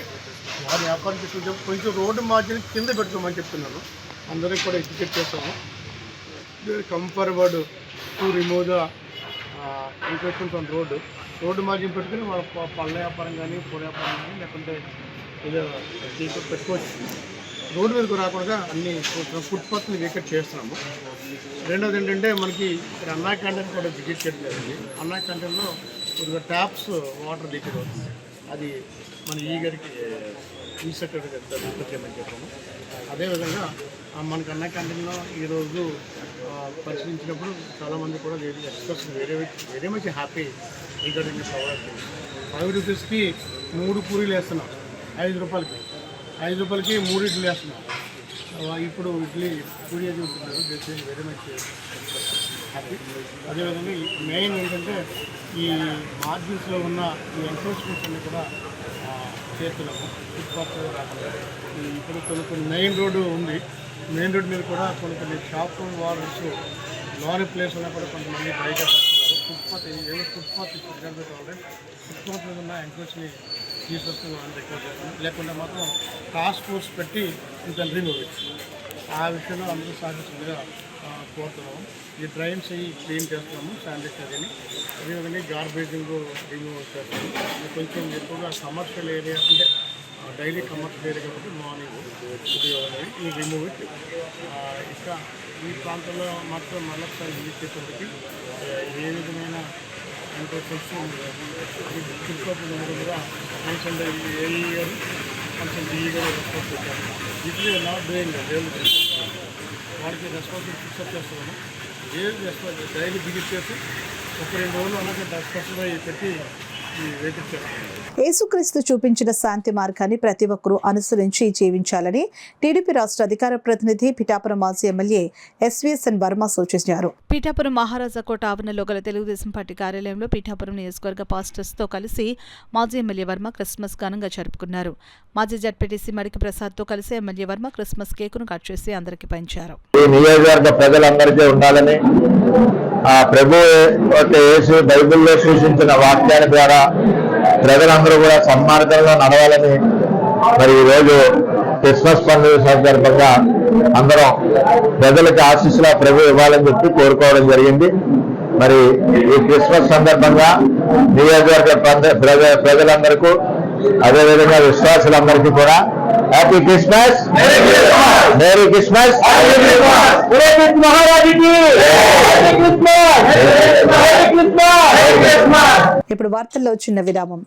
వారి వ్యాపారం చేసుకుంటే కొంచెం రోడ్డు మార్జిన్ కింద పెట్టుకోమని చెప్తున్నాను. అందరికీ కూడా ఎడ్యుకేట్ చేస్తాము. Comfortable to remove the encroachment on road margin పెట్టుకుని పళ్ళ వ్యాపారం కానీ, పూల వ్యాపారం కానీ, లేకుంటే ఏదో పెట్టుకోవచ్చు. రోడ్డు మీదకు రాకుండా అన్ని ఫుట్పాత్ని వేకెట్ చేస్తున్నాము. రెండోది ఏంటంటే మనకి ఇక్కడ అన్నా క్యాంటీన్ కూడా విజిట్ చేయడం జరిగింది. అన్నా క్యాంటీన్లో కొద్దిగా ట్యాప్స్ వాటర్ లీకేజ్ అవుతుంది. అది మన ఈ సెక్రటరీ గారు చేయమని చెప్పాము. అదేవిధంగా మనకు అన్నా క్యాంటీన్లో ఈరోజు పరిశీలించినప్పుడు చాలామంది కూడా express very much happy regarding product. 5 రూపీస్కి 3 పూరీలు వేస్తున్నాం, 5 రూపాయలకి 3 ఇడ్లీ వేస్తున్నాం. ఇప్పుడు ఇడ్లీ పూరి అది ఉంటున్నారు. Very much happy. అదేవిధంగా మెయిన్ ఏంటంటే ఈ మార్జిన్స్లో ఉన్న ఈ ఎన్ఫోర్స్మెంట్స్ అన్ని కూడా చేస్తున్నాము. ఫుట్పాత్ కాకుండా ఇప్పుడు కొన్ని మెయిన్ రోడ్డు ఉంది. మెయిన్ రోడ్ మీద కూడా కొన్ని షాప్ వార్డర్స్ లోని ప్లేస్ ఉన్నా కూడా కొంతమంది బయట పడుతున్నారు. ఫుట్పాత్ ఫుట్పాత్ మీద ఉన్న ఎంక్రోచ్ని తీసుకొస్తున్నామని రిక్వెస్ట్ చేస్తున్నాం. లేకుండా మాత్రం టాస్క్ ఫోర్స్ పెట్టి ఇంకా రిమూవ్ ఆ విషయంలో అందరూ సహకరించిందిగా కోరుతున్నాము. ఈ డ్రైన్స్ క్లీన్ చేస్తున్నాము, శానిటైజర్ని. అదేవిధంగా గార్బేజింగ్ రిమూవ్ చేస్తాము. కొంచెం ఎక్కువగా కమర్షియల్ ఏరియా అంటే డైలీ కమర్షియల్ ఏరియా కాబట్టి మార్నింగ్ ఈ రిమూవ్ ఇట్. ఇంకా ఈ ప్రాంతంలో మాత్రం మళ్ళొకసారి విజిట్ చేసేందుకు ఏ విధమైన సెక్షన్ తిరుపతిగా కన్సల్ట్ ఏఈ గారు కన్సల్ట్ డిఈ గారు రెస్పాన్స్ పెట్టారు. ఇది నాట్ డూయింగ్ వారికి రెస్పాన్సిబిలిటీ ఫిక్సప్ చేస్తున్నాము. డైలీ రెస్పాన్స్ డైలీ విజిట్ చేసి 2 రోజులు అలాగే స్పెషల్గా పెట్టి ఈ వెహికల్ చేస్తాము. యేసుక్రీస్తు చూపించిన శాంతి మార్గాన్ని ప్రతి ఒక్కరూ అనుసరించి జీవించాలని టీడీపీ రాష్ట్ర అధికార ప్రతినిధి పిఠాపురం మాజీ ఎమ్మెల్యే ఎస్వీఎస్ఎన్ వర్మ సూచించారు. పిఠాపురం మహారాజా కోట ఆవరణలో గల తెలుగుదేశం పార్టీ కార్యాలయంలో పిఠాపురం నియోజకవర్గ పాస్టర్స్తో కలిసి మాజీ ఎమ్మెల్యే వర్మ క్రిస్మస్ ఘనంగా జరుపుకున్నారు. మాజీ జడ్పీటీసీ మడికి ప్రసాద్తో కలిసి ఎమ్మెల్యే వర్మ క్రిస్మస్ కేకును కట్ చేసి అందరికీ పంచారు. ఈ నియోజకవర్గ ప్రజలందరికీ ఉండాలని ఆ ప్రభు యేసు బైబిల్లో సూచించిన వాక్యాల ద్వారా ప్రజలందరూ కూడా సన్మార్గంలో నడవాలని మరి ఈరోజు క్రిస్మస్ పండుగ సందర్భంగా అందరం ప్రజలకు ఆశీస్సుల ప్రభు ఇవ్వాలని చెప్పి కోరుకోవడం జరిగింది. మరి ఈ క్రిస్మస్ సందర్భంగా నియోజకవర్గ ప్రజలందరికీ అదేవిధంగా విశ్వాసులందరికీ కూడా హ్యాపీ క్రిస్మస్, మేరీ క్రిస్మస్, మహారాజుకి ఇప్పుడు వార్తల్లో చిన్న విరామం.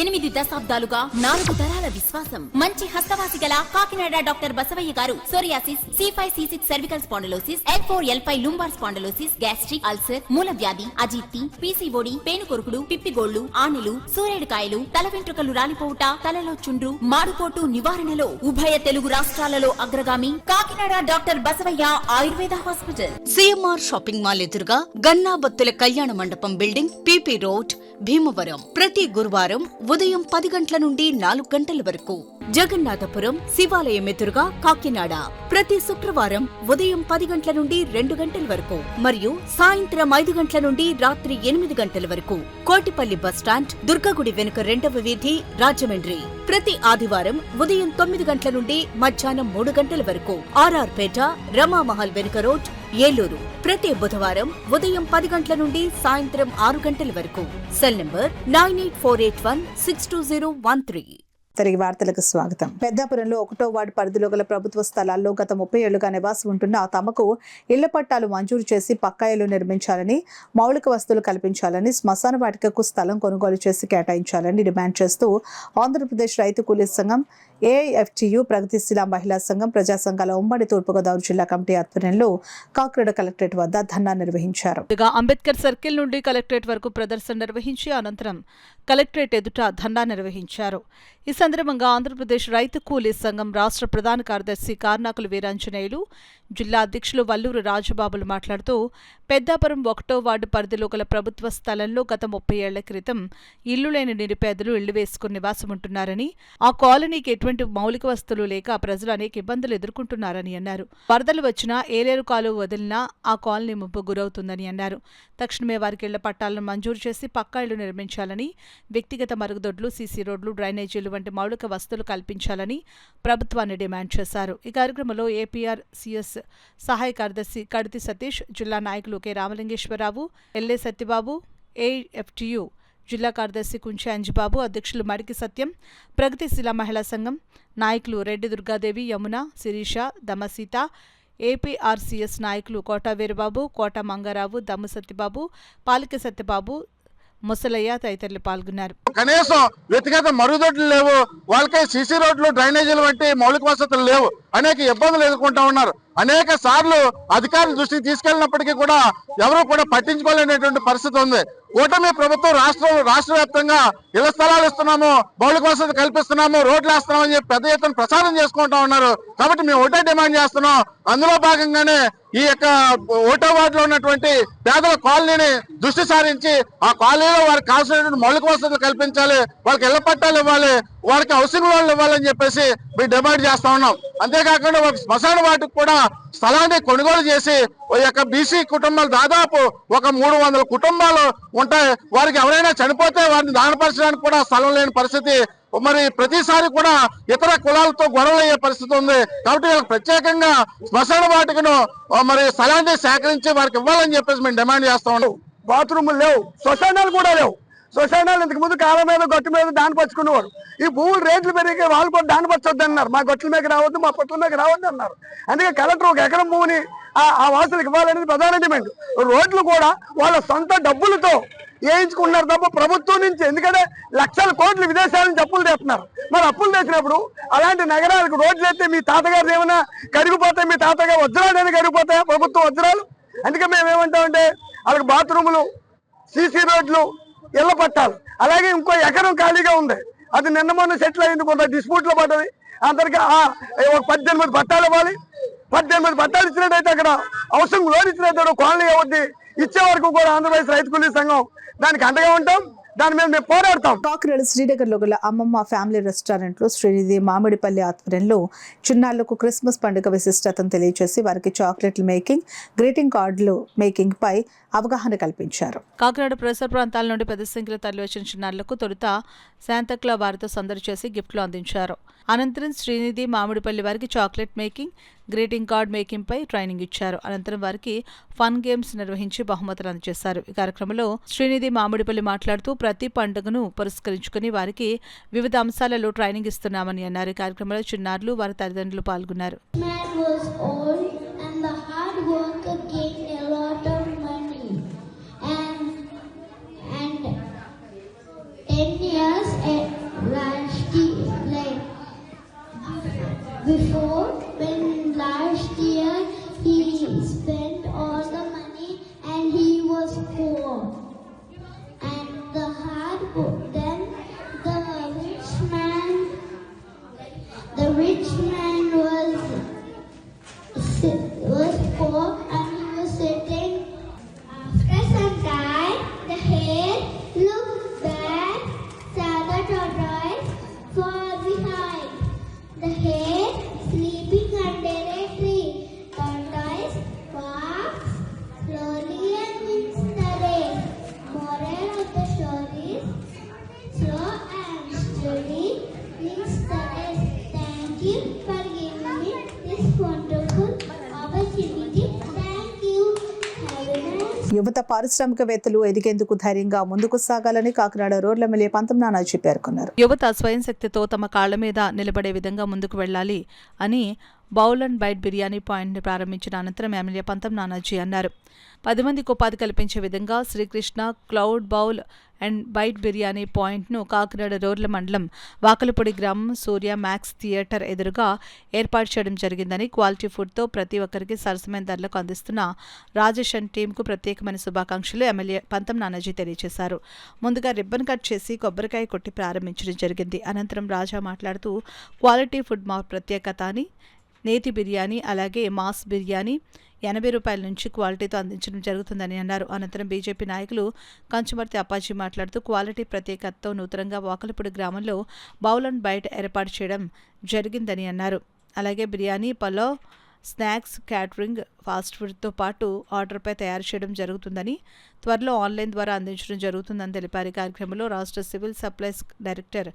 8 దశాబ్దాలుగా 4 తరాల విశ్వాసం. మంచి హస్తవాసి గల Kakinada doctor Basavayya garu psoriasis, C5, C6 cervical spondylosis, L4, L5 lumbar spondylosis, gastric ulcer, మూలవ్యాధి, అజీర్తి, పీసీఓడి, పేనుకొరుకుడు, పిప్పిగోళ్లు, ఆనెలు, సూరేడుకాయలు, తల వెంట్రుకలు రాలిపోవుట, తలలో చుండ్రు, మాడుపోటు నివారణలో ఉభయ తెలుగు రాష్ట్రాలలో అగ్రగామి Kakinada doctor Basavayya Ayurveda hospital. CMR shopping mall ఎదురుగా గన్నాబత్తుల కళ్యాణ మండపం బిల్డింగ్, పీపీ రోడ్, భీమవరం. ప్రతి గురువారం ఉదయం 10 గంటల నుండి 4 గంటల వరకు. జగన్నాథపురం శివాలయం ఎదురుగా కాకినాడ ప్రతి శుక్రవారం ఉదయం 10 గంటల నుండి 2 గంటల వరకు మరియు సాయంత్రం 5 గంటల నుండి రాత్రి 8 గంటల వరకు. కోటిపల్లి బస్టాండ్, దుర్గగుడి వెనుక 2వ వీధి, రాజమండ్రి ప్రతి ఆదివారం ఉదయం 9 గంటల నుండి మధ్యాహ్నం 3 గంటల వరకు. ఆర్ఆర్ పేట, రమామహల్ వెనుక రోడ్, ఏలూరు ప్రతి బుధవారం ఉదయం 10 గంటల నుండి సాయంత్రం 6 గంటల వరకు. Cell number 9848162013. తిరిగి వార్తలకు స్వాగతం. పెద్దాపురంలో 1వ వార్డు పరిధిలో గల ప్రభుత్వ స్థలాల్లో గత 30 ఏళ్లుగా నివాసం ఉంటున్న తమకు ఇళ్ల పట్టాలు మంజూరు చేసి పక్కాయిలు నిర్మించాలని, మౌలిక వసతులు కల్పించాలని, శ్మశాన వాటికకు స్థలం కొనుగోలు చేసి కేటాయించాలని డిమాండ్ చేస్తూ ఆంధ్రప్రదేశ్ రైతు కూలీ సంఘం, ఏఐఎఫ్టియు, ప్రగతిశీల మహిళా సంఘం, ప్రజా సంఘాల ఉమ్మడి తూర్పుగోదావరి జిల్లా కమిటీ ఆధ్వర్యంలో కాకినాడ కలెక్టరేట్ వద్ద ధర్నా నిర్వహించారు. అంబేద్కర్ సర్కిల్ నుండి కలెక్టరేట్ వరకు ప్రదర్శన నిర్వహించి అనంతరం కలెక్టరేట్ ఎదుట ధర్నా నిర్వహించారు. ఈ సందర్భంగా ఆంధ్రప్రదేశ్ రైతు కూలీ సంఘం రాష్ట్ర ప్రధాన కార్యదర్శి కార్నాకుల వీరాంజనేయులు, జిల్లా అధ్యక్షులు వల్లూరు రాజుబాబులు మాట్లాడుతూ పెద్దాపురం 1వ వార్డు పరిధిలో గల ప్రభుత్వ స్థలంలో గత 30 ఏళ్ల క్రితం ఇల్లు లేని నిరుపేదలు ఇళ్లు వేసుకుని నివాసం ఉంటున్నారని, ఆ కాలనీకి ఎటువంటి మౌలిక వస్తువులు లేక ప్రజలు అనేక ఇబ్బందులు ఎదుర్కొంటున్నారని అన్నారు. వరదలు వచ్చినా, ఏలేరు కాలువ వదిలినా ఆ కాలనీ ముప్పు గురవుతుందని అన్నారు. తక్షణమే వారికి ఇళ్ల పట్టాలను మంజూరు చేసి పక్కా ఇళ్లు నిర్మించాలని, వ్యక్తిగత మరుగుదొడ్లు, సీసీ రోడ్లు, డ్రైనేజీలు వంటి మౌలిక వస్తువులు కల్పించాలని ప్రభుత్వాన్ని డిమాండ్ చేశారు. ఈ కార్యక్రమంలో ఏపీఆర్సీఎస్ సహాయ కార్యదర్శి కడితి సతీష్, జిల్లా నాయకులు K Ramalingeswararao, LA Satyababu, AFTU జిల్లా కార్యదర్శి కుంచె అంజిబాబు, అధ్యక్షులు మడికి సత్యం, ప్రగతిశీల మహిళా సంఘం నాయకులు రెడ్డి దుర్గాదేవి, యమున, శిరీష, దమసీత, ఏపీఆర్సీఎస్ నాయకులు కోట వీరబాబు, కోట మంగారావు, దమ్ము సత్యబాబు, పాలిక సత్యబాబు, ముసలయ్య తదితరులు పాల్గొన్నారు. కనీసం వ్యక్తిగత మరుగుదొడ్లు లేవు, వాళ్ళకి సీసీ రోడ్లు, డ్రైనేజీలు వంటి మౌలిక వసతులు లేవు, అనేక ఇబ్బందులు ఎదుర్కొంటూ ఉన్నారు. అనేక సార్లు అధికారుల దృష్టికి తీసుకెళ్లినప్పటికీ కూడా ఎవరు కూడా పట్టించుకోలేనటువంటి పరిస్థితి ఉంది. కూటమి ప్రభుత్వం రాష్ట్ర వ్యాప్తంగా ఇళ్ల స్థలాలు ఇస్తున్నాము, మౌలిక వసతులు కల్పిస్తున్నాము, రోడ్లు వేస్తున్నామని చెప్పి పెద్ద ఎత్తున ప్రచారం చేసుకుంటా ఉన్నారు. కాబట్టి మేము ఒకటే డిమాండ్ చేస్తున్నాం. అందులో భాగంగానే ఈ యొక్క 1వ వార్డులో ఉన్నటువంటి పేదల కాలనీని దృష్టి సారించి ఆ కాలనీలో వారికి కావాల్సినటువంటి మౌలిక వసతులు కల్పించాలి, వాళ్ళకి ఇళ్ల పట్టాలు ఇవ్వాలి, వారికి హౌసింగ్ లోన్లు ఇవ్వాలని చెప్పేసి మేము డిమాండ్ చేస్తా ఉన్నాం. అంతేకాకుండా ఒక శ్మశాన వాటికి కూడా స్థలాన్ని కొనుగోలు చేసి ఈ యొక్క బీసీ కుటుంబాలు దాదాపు ఒక 300 కుటుంబాలు ఉంటాయి. వారికి ఎవరైనా చనిపోతే వారిని దానపరచడానికి కూడా స్థలం లేని పరిస్థితి. మరి ప్రతిసారి కూడా ఇతర కులాలతో గొడవలు అయ్యే పరిస్థితి ఉంది. కాబట్టి ప్రత్యేకంగా శ్మశాన వాటికను మరి స్థలాన్ని సేకరించి వారికి ఇవ్వాలని చెప్పేసి మేము డిమాండ్ చేస్తా ఉన్నాం. బాత్రూములు లేవు, శ్మశానాలు కూడా లేవు. శ్మశానాలు ఇంతకు ముందు కాలం మీద గొట్టు మీద దాన్ని పచ్చుకునేవారు. ఈ భూములు రేట్లు పెరిగి వాళ్ళు కూడా దాన్ని పచ్చొద్దు అన్నారు. మా గొట్ల మీద రావద్దు, మా పొట్ల మీద రావద్దు అన్నారు. అందుకే కలెక్టర్ 1 ఎకరం భూమిని ఆ వాసులకు ఇవ్వాలనేది ప్రధాన డిమాండ్. రోడ్లు కూడా వాళ్ళ సొంత డబ్బులతో వేయించుకున్నారు తప్ప ప్రభుత్వం నుంచి, ఎందుకంటే లక్షల కోట్లు విదేశాల నుంచి అప్పులు తెస్తున్నారు. మరి అప్పులు తెచ్చినప్పుడు అలాంటి నగరాలకు రోడ్లు ఎత్తే మీ తాతగారు ఏమైనా కరిగిపోతాయి, మీ తాతగారు వజ్రాలు కరిగిపోతాయా ప్రభుత్వం వజ్రాలు? అందుకే మేము ఏమంటామంటే వాళ్ళకి బాత్రూములు, సీసీ రోడ్లు, ఇళ్ల పట్టాలు, అలాగే ఇంకో ఎకరం ఖాళీగా ఉంది, అది నిన్న మొన్న సెటిల్ అయింది, కొంత డిస్ప్యూట్లో పడ్డది. అందరికీ 18 పట్టాలు ఇవ్వాలి. 18 పట్టాలు ఇచ్చినట్టయితే అక్కడ అవసరం లోన్ ఇచ్చినట్టు కాలనీ అవుద్ది. ఇచ్చే వరకు కూడా ఆంధ్రప్రదేశ్ రైతు కూలీ సంఘం దానికి అండగా ఉంటాం. దాని మీద మేము పోరాడతాం. కాకినాడ శ్రీనగర్లో గల అమ్మమ్మ ఫ్యామిలీ రెస్టారెంట్లో శ్రీనిధి మామిడిపల్లి ఆధ్వర్యంలో చిన్నారులకు క్రిస్మస్ పండుగ విశిష్టతను తెలియజేసి వారికి చాక్లెట్లు మేకింగ్, గ్రీటింగ్ కార్డులు మేకింగ్ పై అవగాహన కల్పించారు. కాకినాడ పరిసర ప్రాంతాల నుండి పెద్ద సంఖ్యలో తరలివచ్చిన చిన్నారులకు తొలుత శాంతాక్లా వారితో సందడి చేసి గిఫ్ట్లు అందించారు. అనంతరం శ్రీనిధి మామిడిపల్లి వారికి chocolate making, greeting card making పై ట్రైనింగ్ ఇచ్చారు. అనంతరం వారికి ఫన్ గేమ్స్ నిర్వహించి బహుమతులు అందజేశారు. ఈ కార్యక్రమంలో శ్రీనిధి మామిడిపల్లి మాట్లాడుతూ ప్రతి పండుగను పురస్కరించుకుని వారికి వివిధ అంశాలలో ట్రైనింగ్ ఇస్తున్నామని అన్నారు. ఈ కార్యక్రమంలో చిన్నారులు, వారి తల్లిదండ్రులు పాల్గొన్నారు. Before, when last year he spent all the money and he was poor, and the hard work. Then the rich man was poor and he was sitting. After some time, the hare looked back, saw the tortoise far behind. The hare sleeping under a tree. Tortoise walks slowly and wins the race. Moral of the story is slow and steady wins the race. Thank you for giving me this wonderful opportunity. Thank you. Have a nice. యువత పారిశ్రామికవేత్తలు ఎదిగేందుకు ధైర్యంగా ముందుకు సాగాలని Kakinada rural MLA పంతం నానాజీ పేర్కొన్నారు. యువత స్వయం శక్తితో తమ కాళ్ల మీద నిలబడే విధంగా ముందుకు వెళ్లాలి అని బౌల్ అండ్ బైట్ బిర్యానీ పాయింట్ని ప్రారంభించిన అనంతరం ఎమ్మెల్యే పంతం నానాజీ అన్నారు. 10 మందికి ఉపాధి కల్పించే విధంగా Srikrishna cloud bowl and bite biryani పాయింట్ను కాకినాడ రూరల్ మండలం వాకలపొడి గ్రామం సూర్య మ్యాక్స్ థియేటర్ ఎదురుగా ఏర్పాటు చేయడం జరిగిందని, క్వాలిటీ ఫుడ్తో ప్రతి ఒక్కరికి సరసమైన ధరలకు అందిస్తున్న రాజేష్ అండ్ టీంకు ప్రత్యేకమైన శుభాకాంక్షలు ఎమ్మెల్యే పంతం నానాజీ తెలియజేశారు. ముందుగా రిబ్బన్ కట్ చేసి కొబ్బరికాయ కొట్టి ప్రారంభించడం జరిగింది. అనంతరం రాజా మాట్లాడుతూ క్వాలిటీ ఫుడ్ మా ప్రత్యేకత అని, నేతి బిర్యానీ అలాగే మాస్ బిర్యానీ 80 రూపాయల నుంచి క్వాలిటీతో అందించడం జరుగుతుందని అన్నారు. అనంతరం బీజేపీ నాయకులు కంచుమర్తి అప్పాజీ మాట్లాడుతూ క్వాలిటీ ప్రత్యేకతతో నూతనంగా వాకలపూడి గ్రామంలో బౌల్ అండ్ బైట్ ఏర్పాటు చేయడం జరిగిందని అన్నారు. అలాగే biryani, pulao, snacks, catering, fast ఫుడ్తో పాటు ఆర్డర్పై తయారు చేయడం జరుగుతుందని, త్వరలో ఆన్లైన్ ద్వారా అందించడం జరుగుతుందని తెలిపారు. కార్యక్రమంలో రాష్ట్ర సివిల్ సప్లైస్ డైరెక్టర్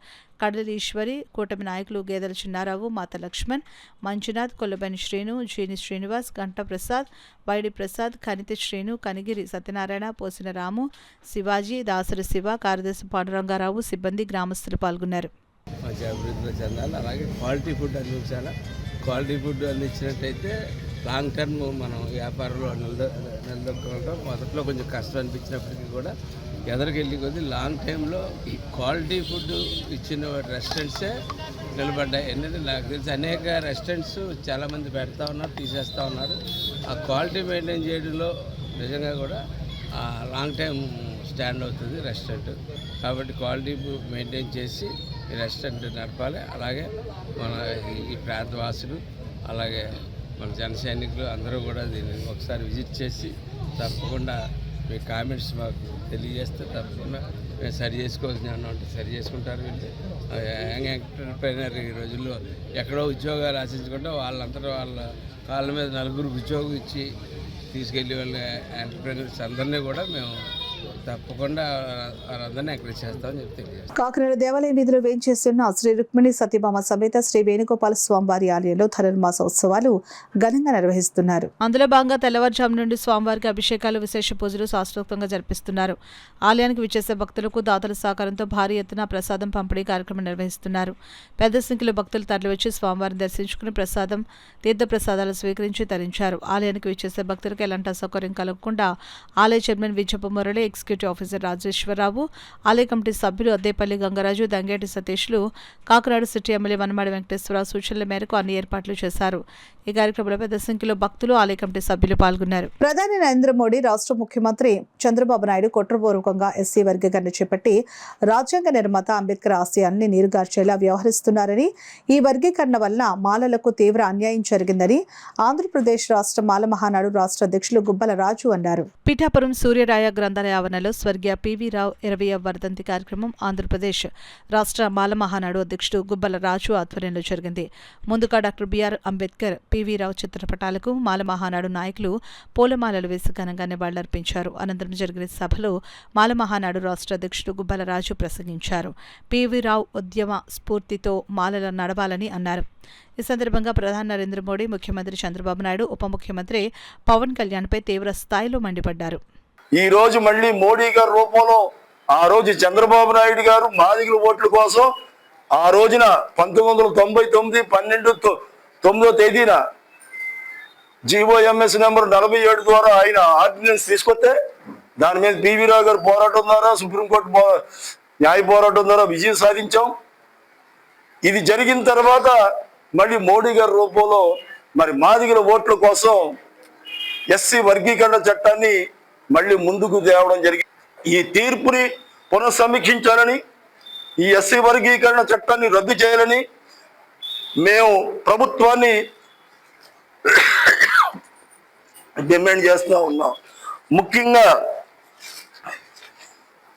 కడలి ఈశ్వరి, కూటమి నాయకులు గేదెల చిన్నారావు, మాత లక్ష్మణ్, మంజునాథ్, కొల్లబని శ్రీను, జీని శ్రీనివాస్, గంట ప్రసాద్, వైడి ప్రసాద్, కనితి శ్రీను, కనిగిరి సత్యనారాయణ, పోసిన రాము, శివాజీ, దాసరి శివ, కార్యదర్శి పాండురంగారావు, సిబ్బంది, గ్రామస్తులు పాల్గొన్నారు. మంచి అభివృద్ధిలో చెందాలి. అలాగే క్వాలిటీ ఫుడ్ అందించాలి. క్వాలిటీ ఫుడ్ అందించినట్టయితే లాంగ్ టర్మ్ మనం వ్యాపారంలో నిలదొక్కడం మొదట్లో కొంచెం కష్టం అనిపించినప్పటికీ కూడా ఎదరికెళ్ళి కొద్ది లాంగ్ టైంలో క్వాలిటీ ఫుడ్ ఇచ్చిన రెస్టారెంట్సే నిలబడ్డాయి. ఎందుకంటే నాకు తెలిసి అనేక రెస్టారెంట్స్ చాలామంది పెడతా ఉన్నారు, తీసేస్తూ ఉన్నారు. ఆ క్వాలిటీ మెయింటైన్ చేయడంలో నిజంగా కూడా లాంగ్ టైం స్టాండ్ అవుతుంది రెస్టారెంట్. కాబట్టి క్వాలిటీ మెయింటైన్ చేసి ఈ రెస్టారెంట్ నడపాలి. అలాగే మన ఈ ప్రాంతవాసులు, అలాగే మన జన సైనికులు అందరూ కూడా దీన్ని ఒకసారి విజిట్ చేసి తప్పకుండా మీ కామెంట్స్ మాకు తెలియజేస్తే తప్పకుండా మేము సరి చేసుకోవాల్సిన ఉంటే సరి చేసుకుంటారు. వీళ్ళు యంగ్ ఎంటర్ప్రైనర్ ఈ రోజుల్లో ఎక్కడో ఉద్యోగాలు ఆశించుకుంటే వాళ్ళంతటా వాళ్ళ కాళ్ళ మీద 4 ఉద్యోగం ఇచ్చి తీసుకెళ్ళి వాళ్ళ ఎంటర్ప్రైనర్స్ అందరినీ కూడా మేము తప్పకుండా వాళ్ళందరినీ ఎంకరేజ్ చేస్తామని చెప్పి తెలియజేస్తాం. కాకినాడ దేవాలయం వీధిలో వేంచేస్తున్న శ్రీ రుక్మిణి సతీభామ సమేత శ్రీ వేణుగోపాల స్వామివారి ఆలయంలో ధనుర్మాస ఉత్సవాలు ఘనంగా నిర్వహిస్తున్నారు. అందులో భాగంగా తెల్లవారుజాము నుండి స్వామివారికి అభిషేకాలు, విశేష పూజలు శాస్త్రోక్తంగా జరిపిస్తున్నారు. ఆలయానికి విచ్చేసే భక్తులకు దాతల సహకారంతో భారీ ఎత్తున ప్రసాదం పంపిణీ కార్యక్రమం నిర్వహిస్తున్నారు. పెద్ద సంఖ్యలో భక్తులు తరలివచ్చి స్వామివారిని దర్శించుకుని ప్రసాదం, తీర్థ ప్రసాదాలు స్వీకరించి తరించారు. ఆలయానికి విచ్చేసే భక్తులకు ఎలాంటి అసౌకర్యం కలగకుండా ఆలయ chairman Vijayappa Murali, executive officer Rajeswararao, ఆలయ కమిటీ సభ్యులు అద్దేపల్లి గంగరాజు, దంగేటి సతీష్లు, కాకినాడ సిటీ ఎమ్మెల్యే వనమాడి వెంకటేశ్వరరావు సూచనల మేరకు అన్ని ఏర్పాట్లు చేశారు. ఈ కార్యక్రమంలో పెద్ద సంఖ్యలో భక్తులు, ఆలయ కమిటీ సభ్యులు పాల్గొన్నారు. ప్రధాని నరేంద్ర మోడీ రాష్ట్ర ముఖ్యమంత్రి చంద్రబాబు నాయుడు కుట్రపూర్వకంగా ఎస్సీ వర్గీకరణ చేపట్టి రాజ్యాంగ నిర్మాత అంబేద్కర్ ఆశయాల్ని నీరుగార్చేలా వ్యవహరిస్తున్నారని, ఈ వర్గీకరణ వల్ల మాలలకు తీవ్ర అన్యాయం జరిగిందని ఆంధ్రప్రదేశ్ రాష్ట్ర మాల మహానాడు రాష్ట్ర అధ్యక్షులు గుబ్బల రాజు అన్నారు. పిఠాపురం సూర్యరాయ గ్రంథాలయ ఆవరణలో స్వర్గీయ పివి రావు 20వ వర్ధంతి కార్యక్రమం ఆంధ్రప్రదేశ్ రాష్ట్ర మాల మహానాడు అధ్యక్షుడు గుబ్బల రాజు ఆధ్వర్యంలో జరిగింది. ముందుగా డాక్టర్ బిఆర్ అంబేద్కర్, పివి రావు చిత్రపటాలకు మాల మహానాడు నాయకులు పూలమాలలు వేసి ఘనంగా నివాళులర్పించారు. అనంతరం జరిగిన సభలో మాల మహానాడు రాష్ట్ర అధ్యక్షుడు గుబ్బల రాజు ప్రసంగించారు. పివి రావు ఉద్యమ స్ఫూర్తితో మాలల నడవాలని అన్నారు. ఈ సందర్భంగా ప్రధాని నరేంద్ర మోడీ, ముఖ్యమంత్రి చంద్రబాబు నాయుడు, ఉప ముఖ్యమంత్రి పవన్ కళ్యాణ్పై తీవ్ర స్థాయిలో మండిపడ్డారు. ఈ రోజు మళ్ళీ మోడీ గారి రూపంలో ఆ రోజు చంద్రబాబు నాయుడు గారు మాదిగల ఓట్ల కోసం ఆ రోజున 1999 12/9 తేదీన GOMS నెంబర్ 47 ద్వారా ఆయన ఆర్డినెన్స్ తీసుకొస్తే దాని మీద పివి రావు గారు పోరాటం ద్వారా, సుప్రీంకోర్టు న్యాయ పోరాటం ద్వారా విజయం సాధించాం. ఇది జరిగిన తర్వాత మళ్ళీ మోడీ గారి రూపంలో మరి మాదిగల ఓట్ల కోసం ఎస్సీ వర్గీకరణ చట్టాన్ని మళ్ళీ ముందుకు తేవడం జరిగింది. ఈ తీర్పుని పునఃసమీక్షించాలని, ఈ ఎస్సీ వర్గీకరణ చట్టాన్ని రద్దు చేయాలని మేము ప్రభుత్వాన్ని డిమాండ్ చేస్తూ ఉన్నాం. ముఖ్యంగా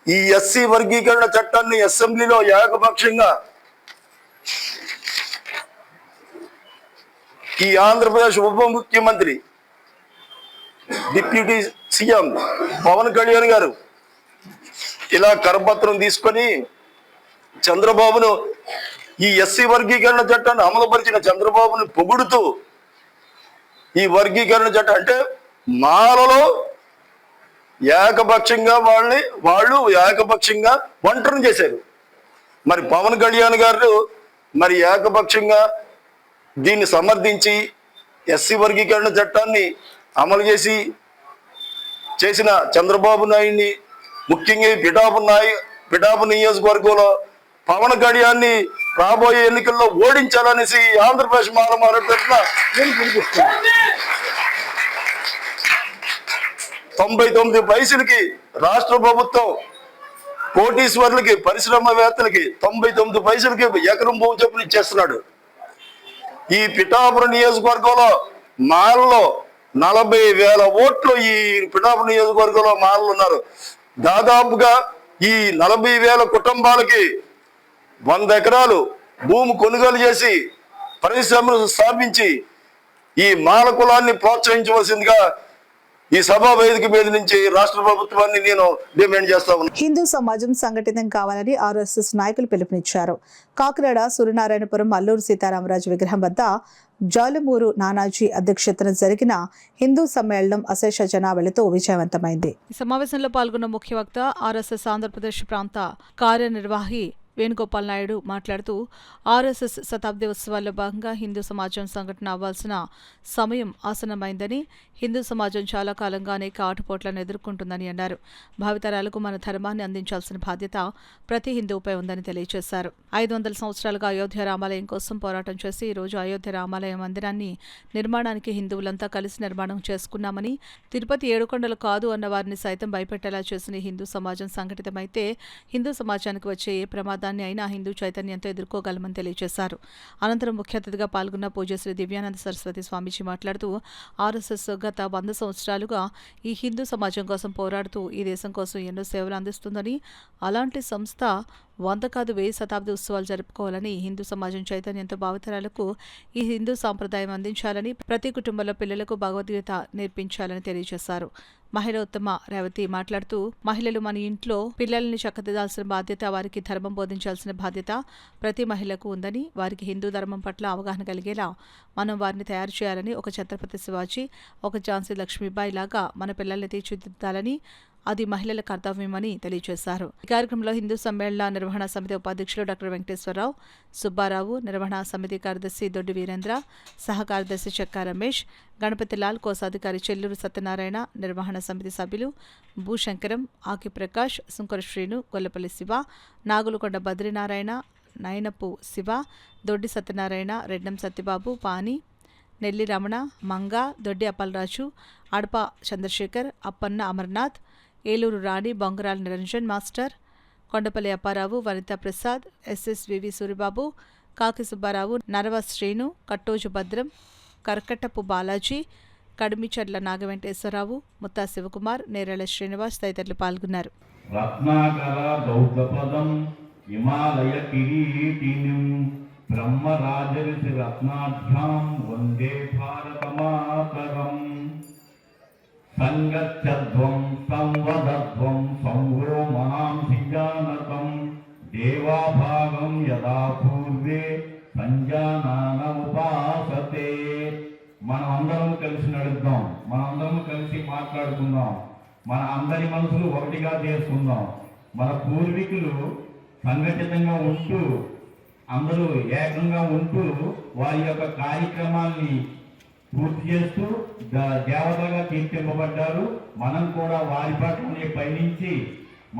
ఈ ఎస్సీ వర్గీకరణ చట్టాన్ని అసెంబ్లీలో ఏకపక్షంగా ఈ ఆంధ్రప్రదేశ్ ఉప ముఖ్యమంత్రి, డిప్యూటీ సీఎం పవన్ కళ్యాణ్ గారు ఇలా కరపత్రం తీసుకొని చంద్రబాబును, ఈ ఎస్సీ వర్గీకరణ చట్టాన్ని అమలుపరిచిన చంద్రబాబును పొగుడుతూ ఈ వర్గీకరణ చట్టం అంటే మాలలో ఏకపక్షంగా వాళ్ళు ఏకపక్షంగా ఒంటరిని చేశారు. మరి పవన్ కళ్యాణ్ గారు మరి ఏకపక్షంగా దీన్ని సమర్థించి ఎస్సీ వర్గీకరణ చట్టాన్ని అమలు చేసిన చంద్రబాబు నాయుడిని, ముఖ్యంగా పిఠాపు నియోజకవర్గంలో పవన్ కళ్యాణ్ని రాబోయే ఎన్నికల్లో ఓడించాలనేసి ఆంధ్రప్రదేశ్ మాల మహానాడు తరఫున నేను పిలిపిస్తున్నాను. 99 పైసలకి రాష్ట్ర ప్రభుత్వం కోటీశ్వర్లకి, పరిశ్రమవేత్తలకి 99 పైసలకి ఎకరం భూమి చొప్పున ఇచ్చేస్తున్నాడు. ఈ పిఠాపురం నియోజకవర్గంలో మాలలో 40,000 ఓట్లు ఈ పిఠాపురం నియోజకవర్గంలో మాలలు ఉన్నారు. దాదాపుగా ఈ 40,000 కుటుంబాలకి 100 ఎకరాలు భూమి కొనుగోలు చేసి పరిశ్రమలు స్థాపించి ఈ మాల కులాన్ని ప్రోత్సహించవలసిందిగా ఈ సభా వేదిక మీద నుంచి రాష్ట్ర ప్రభుత్వాన్ని నేను డిమాండ్ చేస్తా ఉన్నాను. హిందూ సమాజం సంఘటితం కావాలని RSS నాయకులు పిలుపునిచ్చారు. కాకినాడ సూర్యనారాయణపురం అల్లూరు సీతారామరాజు విగ్రహం వద్ద జాలుమూరు నానాజీ అధ్యక్షతన జరిగిన హిందూ సమ్మేళనం అశేష జనాభాలతో విజయవంతమైంది. ఈ సమావేశంలో పాల్గొన్న ముఖ్య వక్త RSS ఆంధ్రప్రదేశ్ ప్రాంత కార్యనిర్వాహి వేణుగోపాల్ నాయుడు మాట్లాడుతూ RSS శతాబ్ది ఉత్సవాల్లో భాగంగా హిందూ సమాజం సంఘటన అవ్వాల్సిన సమయం ఆసన్నమైందని, హిందూ సమాజం చాలా కాలంగా అనేక ఆటుపోట్లను ఎదుర్కొంటుందని అన్నారు. భావితరాలకు మన ధర్మాన్ని అందించాల్సిన బాధ్యత ప్రతి హిందువుపై ఉందని తెలియజేశారు. 500 సంవత్సరాలుగా అయోధ్య రామాలయం కోసం పోరాటం చేసి ఈరోజు అయోధ్య రామాలయ మందిరాన్ని నిర్మాణానికి హిందువులంతా కలిసి నిర్మాణం చేసుకున్నామని, తిరుపతి ఏడుకొండలు కాదు అన్న వారిని సైతం భయపెట్టేలా చేసిన హిందూ సమాజం సంఘటితమైతే హిందూ సమాజానికి వచ్చే ఏ ప్రమాదాన్ని అయినా హిందూ చైతన్యంతో ఎదుర్కోగలమని తెలియజేశారు. అనంతరం ముఖ్య అతిథిగా పాల్గొన్న పూజ్యశ్రీ దివ్యానంద సరస్వతి స్వామీజీ మాట్లాడుతూ RSS గత 100 సంవత్సరాలుగా ఈ హిందూ సమాజం కోసం పోరాడుతూ ఈ దేశం కోసం ఎన్నో సేవలు అందిస్తుందని, అలాంటి సంస్థ 100 కాదు 1000 శతాబ్ది ఉత్సవాలు జరుపుకోవాలని హిందూ సమాజం చైతన్యంతో భావితరాలకు ఈ హిందూ సాంప్రదాయం అందించాలని, ప్రతి కుటుంబంలో పిల్లలకు భగవద్గీత నేర్పించాలని తెలియజేశారు. మహిళ ఉత్తమ రేవతి మాట్లాడుతూ, మహిళలు మన ఇంట్లో పిల్లల్ని చక్కదిద్దాల్సిన బాధ్యత, వారికి ధర్మం బోధించాల్సిన బాధ్యత ప్రతి మహిళకు ఉందని, వారికి హిందూ ధర్మం పట్ల అవగాహన కలిగేలా మనం వారిని తయారు చేయాలని, ఒక ఛత్రపతి శివాజీ, ఒక ఝాన్సీ లక్ష్మీబాయి లాగా మన పిల్లల్ని తీర్చిదిద్దాలని, అది మహిళల కర్తవ్యమని తెలియజేశారు. ఈ కార్యక్రమంలో హిందూ సమ్మేళన నిర్వహణ సమితి ఉపాధ్యక్షులు డాక్టర్ వెంకటేశ్వరరావు, సుబ్బారావు, నిర్వహణ సమితి కార్యదర్శి దొడ్డి వీరేంద్ర, సహ కార్యదర్శి చెక్కా రమేష్, గణపతిలాల్, కోశాధికారి చెల్లూరు సత్యనారాయణ, నిర్వహణ సమితి సభ్యులు భూశంకరం, ఆకి ప్రకాష్, సుంకర శ్రీను, గొల్లపల్లి శివ, నాగులకొండ బద్రీనారాయణ, నయనపు శివ, దొడ్డి సత్యనారాయణ, రెడ్డం సత్యబాబు, పాని, నెల్లి రమణ, మంగ, దొడ్డి అప్పలరాజు, అడప చంద్రశేఖర్, అప్పన్న అమర్నాథ్, ఏలూరు రాణి, బొంగరాల నిరంజన్ మాస్టర్, కొండపల్లి అప్పారావు, వనితా ప్రసాద్, ఎస్ఎస్వివి సూరిబాబు, కాకి సుబ్బారావు, నరవ శ్రీను, కట్టోజు భద్రం, కర్కట్టపు బాలాజీ, కడిమిచర్ల నాగవెంకటేశ్వరరావు, ముత్తా శివకుమార్, నేరేళ్ల శ్రీనివాస్ తదితరులు పాల్గొన్నారు. రత్నాకర దౌతపదం హిమాలయ కిరీటినిం బ్రహ్మరాజర్షి రత్నాఢ్యాం వందే భారతమాతరం. సంగచ్చధ్వం సంవదధ్వం సంవో మహాంసి జానతం దేవాభాగం యదా పూర్వే సంజానాన ఉపాసతే. మనం అందరం కలిసి నడుద్దాం, మనం అందరం కలిసి మాట్లాడుకుందాం, మన అందరి మనసులు ఒకటిగా చేసుకుందాం. మన పూర్వీకులు సంఘటితంగా ఉంటూ, అందరూ ఏకంగా ఉంటూ వారి యొక్క కార్యక్రమాల్ని పూర్తి చేస్తూ దేవతగా తీర్చిదిద్దబడ్డారు. మనం కూడా వారి పట్లనే పయనించి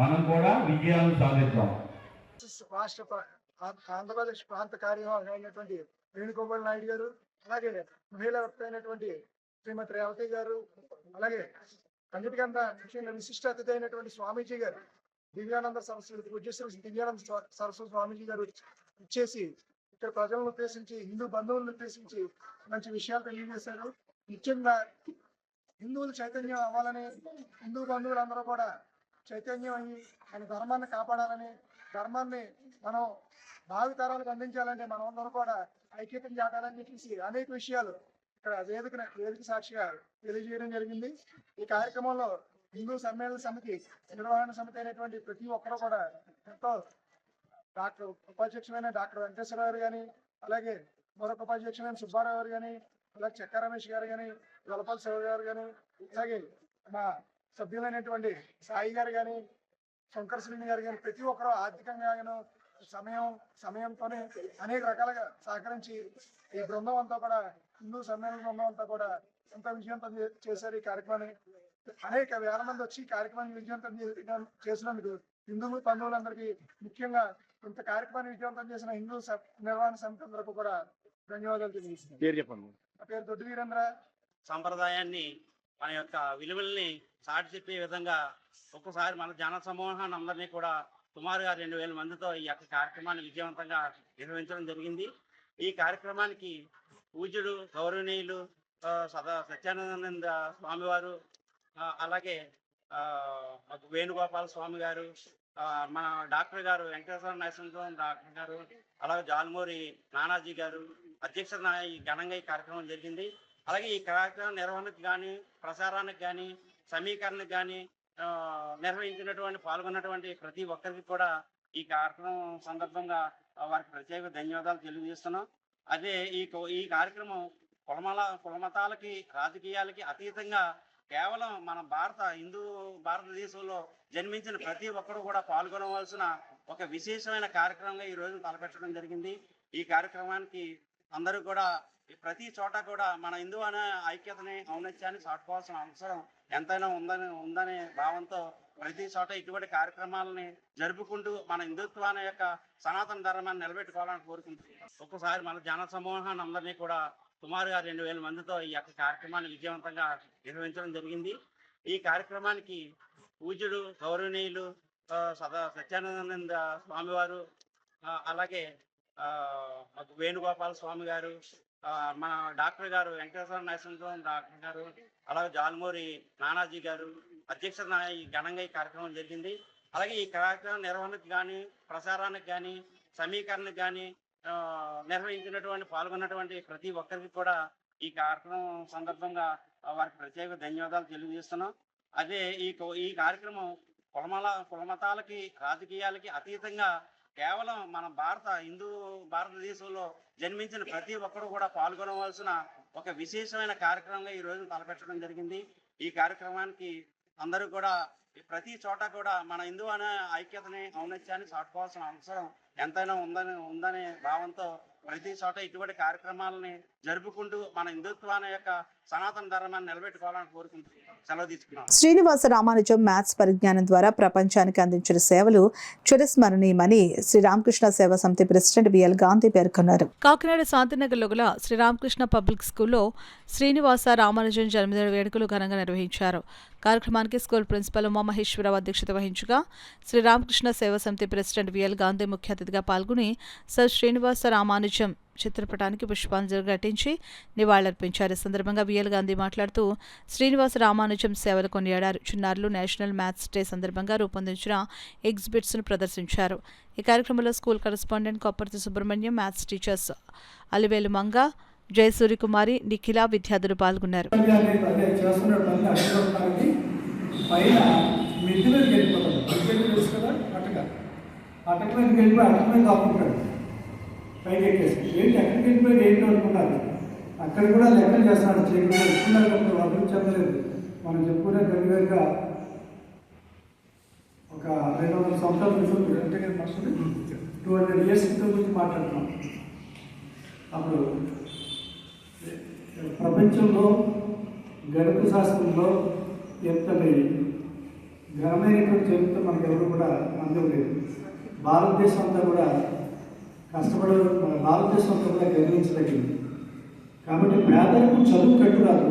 మనం కూడా విజయాలను సాధిద్దాం. ఆంధ్రప్రదేశ్ ప్రాంత కార్యవర్గం అయినటువంటి వేణుగోపాల్ నాయుడు గారు, అలాగే మహిళా వక్త అయినటువంటి శ్రీమతి రేవతి గారు, అలాగే అన్నిటికన్నా ముఖ్యంగా విశిష్ట అతిథి అయినటువంటి స్వామీజీ గారు, దివ్యానంద సరస్వతి పూజ్యశ్రీ దివ్యానంద సరస్వతి స్వామీజీ గారు ఇచ్చేసి ఇక్కడ ప్రజలను ఉద్దేశించి, హిందూ బంధువులను ఉద్దేశించి మంచి విషయాలు తెలియజేశారు. ముఖ్యంగా హిందువులు చైతన్యం అవ్వాలని, హిందూ బంధువులందరూ కూడా చైతన్యం అయ్యి మన ధర్మాన్ని కాపాడాలని, ధర్మాన్ని మనం భావితరాలకు అందించాలంటే మనం అందరూ కూడా ఐక్యతం చేయాలని చెప్పేసి అనేక విషయాలు ఇక్కడ వేదిక సాక్షిగా తెలియజేయడం జరిగింది. ఈ కార్యక్రమంలో హిందూ సమ్మేళన సమితి నిర్వహణ సమితి అయినటువంటి ప్రతి ఒక్కరూ కూడా ఎంతో, డాక్టర్ ఉపాధ్యక్షులైన డాక్టర్ వెంకటేశ్వర గారు కానీ, అలాగే మరొక ఉపాధ్యక్షులైన సుబ్బారావు గారు కానీ, అలాగే చెక్కా రమేష్ గారు కానీ, గొల్లపల్లి శివ గారు కానీ, అలాగే మా సభ్యులైనటువంటి సాయి గారు కానీ, శంకర శ్రీని గారు కానీ, ప్రతి ఒక్కరూ ఆర్థికంగాను సమయంతోనే అనేక రకాలుగా సహకరించి ఈ బృందం అంతా కూడా, హిందూ సమ్మేళన బృందం అంతా కూడా ఎంతో విజయవంతం చేశారు. ఈ కార్యక్రమాన్ని అనేక వేల మంది వచ్చి కార్యక్రమాన్ని విజయవంతం చేసినందుకు హిందూ బంధువులందరికీ, ముఖ్యంగా ఇంత కార్యక్రమాన్ని విజయవంతం చేసిన హిందూ నిర్వహణ సమితి అందరికీ కూడా ధన్యవాదాలు తెలియజేస్తున్నాను. నా పేరు దొడ్డి వీరేంద్ర. సంప్రదాయాన్ని, మన యొక్క విలువల్ని చాటి చెప్పే విధంగా ఒక్కసారి మన జన సమూహాన్ని అందరినీ కూడా సుమారుగా 2000 మందితో ఈ యొక్క కార్యక్రమాన్ని విజయవంతంగా నిర్వహించడం జరిగింది. ఈ కార్యక్రమానికి పూజ్యుడు గౌరవనీయులు సత్యానంద స్వామివారు, అలాగే వేణుగోపాల స్వామి గారు, మన డాక్టర్ గారు వెంకటేశ్వర నరసింహం డాక్టర్ గారు, అలాగే జాల్మూరి నానాజీ గారు అధ్యక్షతన ఈ ఘనంగా ఈ కార్యక్రమం జరిగింది. అలాగే ఈ కార్యక్రమం నిర్వహణకు కానీ, ప్రసారానికి కానీ, సమీకరణకు కానీ నిర్వహించినటువంటి పాల్గొన్నటువంటి ప్రతి ఒక్కరికి కూడా ఈ కార్యక్రమం సందర్భంగా వారికి ప్రత్యేక ధన్యవాదాలు తెలియజేస్తున్నాం. అదే ఈ కార్యక్రమం కులమతాలకి, రాజకీయాలకి అతీతంగా కేవలం మన భారతదేశంలో జన్మించిన ప్రతి ఒక్కరు కూడా పాల్గొనవలసిన ఒక విశేషమైన కార్యక్రమంగా ఈ రోజు తలపెట్టడం జరిగింది. ఈ కార్యక్రమానికి అందరూ కూడా ప్రతి చోట కూడా మన హిందూ అనే ఐక్యతని, ఔన్నత్యాన్ని చాటుకోవాల్సిన అవసరం ఎంతైనా ఉందనే భావంతో ప్రతి చోట ఇటువంటి కార్యక్రమాలని జరుపుకుంటూ మన హిందుత్వాన్ని యొక్క సనాతన ధర్మాన్ని నిలబెట్టుకోవాలని కోరుకుంటున్నాం. ఒక్కసారి మన జన సమూహాన్ని అందరినీ కూడా సుమారుగా 2000 మందితో ఈ యొక్క కార్యక్రమాన్ని విజయవంతంగా నిర్వహించడం జరిగింది. ఈ కార్యక్రమానికి పూజ్యుడు గౌరవనీయులు సత్యానంద స్వామివారు, అలాగే వేణుగోపాల స్వామి గారు, మన డాక్టర్ గారు వెంకటేశ్వర నరసింహం డాక్టర్ గారు, అలాగే జాల్మూరి నానాజీ గారు అధ్యక్షతన ఈ ఘనంగా ఈ కార్యక్రమం జరిగింది. అలాగే ఈ కార్యక్రమం నిర్వహణకు కానీ, ప్రసారానికి కానీ, సమీకరణకు కానీ నిర్వహించినటువంటి పాల్గొన్నటువంటి ప్రతి ఒక్కరికి కూడా ఈ కార్యక్రమం సందర్భంగా వారికి ప్రత్యేక ధన్యవాదాలు తెలియజేస్తున్నాం. అదే ఈ కార్యక్రమం కులమతాలకి, రాజకీయాలకి అతీతంగా కేవలం మన భారతదేశంలో జన్మించిన ప్రతి ఒక్కరు కూడా పాల్గొనవలసిన ఒక విశేషమైన కార్యక్రమంగా ఈ రోజు తలపెట్టడం జరిగింది. ఈ కార్యక్రమానికి అందరూ కూడా ప్రతి చోట కూడా మన హిందూ అనే ఐక్యతని, ఔన్నత్యాన్ని చాటుకోవాల్సిన అవసరం ఎంతైనా ఉందనే భావంతో ప్రతి చోట ఇటువంటి కార్యక్రమాలని జరుపుకుంటూ మన హిందుత్వాన్ని యొక్క సనాతన ధర్మాన్ని నిలబెట్టుకోవాలని కోరుకుంటూ సెలవు తీసుకున్నాం. శ్రీనివాస రామానుజం మ్యాథ్స్ పరిజ్ఞానం ద్వారా ప్రపంచానికి అందించిన సేవలు చిరస్మరణీయమని శ్రీరామకృష్ణ సేవా సమితి ప్రెసిడెంట్ బిఎల్ గాంధీ పేర్కొన్నారు. కాకినాడ శాంతినగర్లో గల శ్రీరామకృష్ణ పబ్లిక్ స్కూల్లో శ్రీనివాస రామానుజం జన్మదిన వేడుకలు ఘనంగా నిర్వహించారు. కార్యక్రమానికి స్కూల్ ప్రిన్సిపల్ ఉమామహేశ్వరరావు అధ్యక్షత వహించగా శ్రీరామకృష్ణ సేవా సమితి ప్రెసిడెంట్ బిఎల్ గాంధీ ముఖ్య అతిథిగా పాల్గొని సర్ శ్రీనివాస రామానుజం చిత్రపటానికి పుష్పాంజలి ఘటించి నివాళులర్పించారు. ఈ సందర్భంగా బిఎల్ గాంధీ మాట్లాడుతూ శ్రీనివాస రామానుజం సేవలు కొనియాడారు. చిన్నారులు నేషనల్ మ్యాథ్స్ డే సందర్భంగా రూపొందించిన ఎగ్జిబిట్స్ను ప్రదర్శించారు. ఈ కార్యక్రమంలో school correspondent Kopparthi Subrahmanyam, maths teachers Alivelu Manga, Jayasuryakumari, Nikhila విద్యార్థులు పాల్గొన్నారు. పైకి ఎక్కేసి ఏంటి ఎక్కడికి వెళ్ళిపోయి ఏంటి అనుకున్నారు. అక్కడ కూడా లెక్కలు చేస్తున్నాడు. చెప్పుకున్నప్పుడు వాళ్ళు చెప్పలేదు. మనం చెప్పుకునే గడివేరుగా ఒక 200 సంవత్సరాల క్రితం అంటే మాస్టర్ 200 years క్రితం గురించి మాట్లాడుతున్నాం. అప్పుడు ప్రపంచంలో గణిత శాస్త్రంలో ఎంతటి ఘనమైనటువంటి చరిత్ర మనకు ఎవరు కూడా అందలేదు. భారతదేశం అంతా కూడా భారతదేశం అంతా కూడా గర్వించదగింది. కాబట్టి పేదలకు చదువు కట్టురాదు.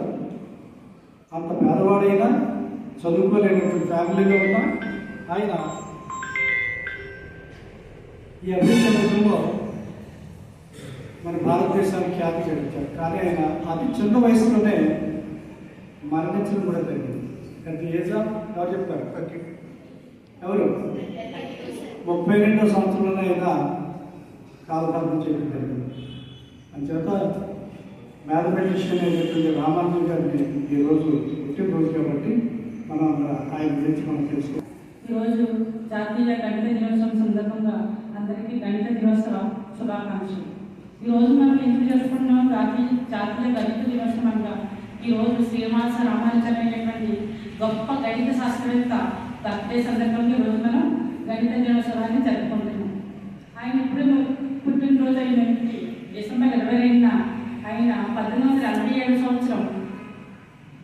అంత పేదవాడైనా, చదువుకోలేనటువంటి ఫ్యామిలీలో ఉన్న ఆయన ఈ అభివృద్ధిలో మన భారతదేశానికి ఖ్యాతి గడించారు. కానీ ఆయన అతి చిన్న వయసులోనే మరణించడం కూడా జరిగింది. అట్ ది ఏజ్ ఆఫ్ ఎవరు చెప్తారు? ఎవరు 32వ సంవత్సరంలోనే ఆయన కాలపాలన చేయడం జరిగింది. అంచేత మ్యాథమెటిషియన్ అయినటువంటి రామానుజం గారిని ఈరోజు పుట్టినరోజు కాబట్టి మనం ఆయన గురించి మనం తెలుసుకోవాలి. ఈరోజు జాతీయ గణిత దినోత్సవం సందర్భంగా అందరికీ గణిత దినోత్సవ శుభాకాంక్షలు. ఈరోజు మనం ఎందుకు చేసుకుంటున్నాం జాతీయ గణిత దినోత్సవంగా ఈరోజు శ్రీనివాస రామానుజం అనేటువంటి గొప్ప గణిత శాస్త్రవేత్త బర్త్డే సందర్భంగా ఈరోజు మనం గణిత దినోత్సవాన్ని జరుపుకుంటున్నాం. ఆయన ఇప్పుడు పుట్టినరోజు అయినటువంటి డిసెంబర్ 22న ఆయన 1887 సంవత్సరం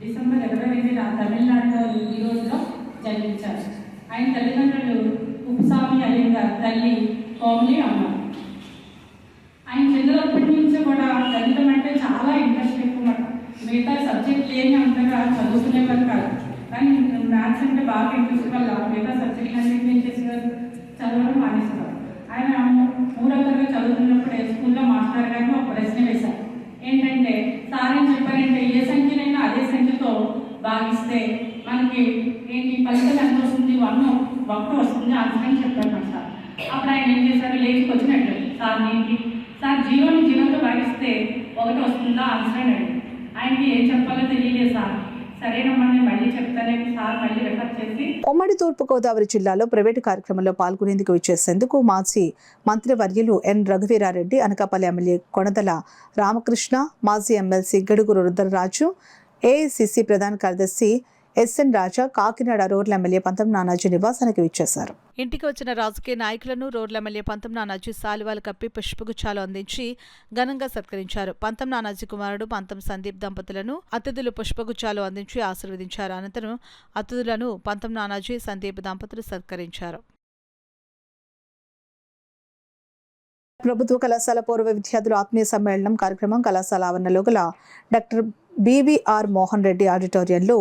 డిసెంబర్ 22న తమిళనాడులో ఈ రోజులో జన్మించారు. ఆయన తల్లిదండ్రులు ఉపస్వామి అయ్యంగార్, తల్లి కోమలి అమ్మ. ఆయన చిన్నప్పటి నుంచి కూడా గణితం అంటే చాలా ఇంట్రెస్ట్ ఎక్కువ. మిగతా సబ్జెక్ట్ ఏమి అంతగా చదువుకునేవారు కాదు, కానీ మ్యాథ్స్ అంటే బాగా ఇంట్రెస్ట్ వల్ల మిగతా సబ్జెక్ట్ అన్నింటినీ చేసేవారు, చదవడం మానేసేవారు. ఆయన 3వ తరగతి చదువుతున్నప్పుడే స్కూల్లో మాస్టర్ గారిని ఒక ప్రశ్న వేశారు. ఏంటంటే, సార్ ఏం చెప్పారంటే, ఏ సంఖ్యనైనా అదే సంఖ్యతో భాగిస్తే మనకి ఏంటి ఫలితం ఎంత వస్తుంది, 1 వస్తుంది ఆన్సర్ అని చెప్పారు సార్. అప్పుడు ఆయన ఏం చేశారు, లేచికి వచ్చినట్టు సార్ ఏంటి సార్ 0ని 0తో భాగిస్తే 1 వస్తుందా ఆన్సర్ అని అడిగి ఆయనకి ఏం చెప్పాలో తెలియలేదు సార్. సరేనమ్మని మళ్ళీ చెప్తానని సార్ మళ్ళీ రెఫర్ చేసి. ఉమ్మడి తూర్పుగోదావరి జిల్లాలో ప్రైవేటు కార్యక్రమంలో పాల్గొనేందుకు విచ్చేసేందుకు మాజీ మంత్రివర్యులు ఎన్ రఘువీరారెడ్డి, అనకాపల్లి ఎమ్మెల్యే కొణదల రామకృష్ణ, మాజీ ఎమ్మెల్సీ గడుగురు రుద్రరాజు, ఏఐసిసి ప్రధాన కార్యదర్శి ఎస్ఎన్ రాజా కాకినాడ రోడ్ల ఎమ్మెల్యే పంతం నానాజీ నివాసానికి విచ్చేశారు. ఇంటికి వచ్చిన రాజకీయ నాయకులను రోడ్ల ఎమ్మెల్యే పంతం నానాజీ శాలువాలు కప్పి పుష్పగుచ్చాలు అందించి ఘనంగా సత్కరించారు. పంతం నానాజీ కుమారుడు పంతం సందీప్ దంపతులను అతిథులు పుష్పగుచ్చాలు అందించి ఆశీర్వదించారు. అనంతరం అతిథులను పంతం నానాజీ, సందీప్ దంపతులు సత్కరించారు. ప్రభుత్వ కళాశాల పూర్వ విద్యార్థుల ఆత్మీయ సమ్మేళనం కార్యక్రమం కళాశాల ఆవరణలో గల డాక్టర్ బివిఆర్ మోహన్ రెడ్డి ఆడిటోరియంలో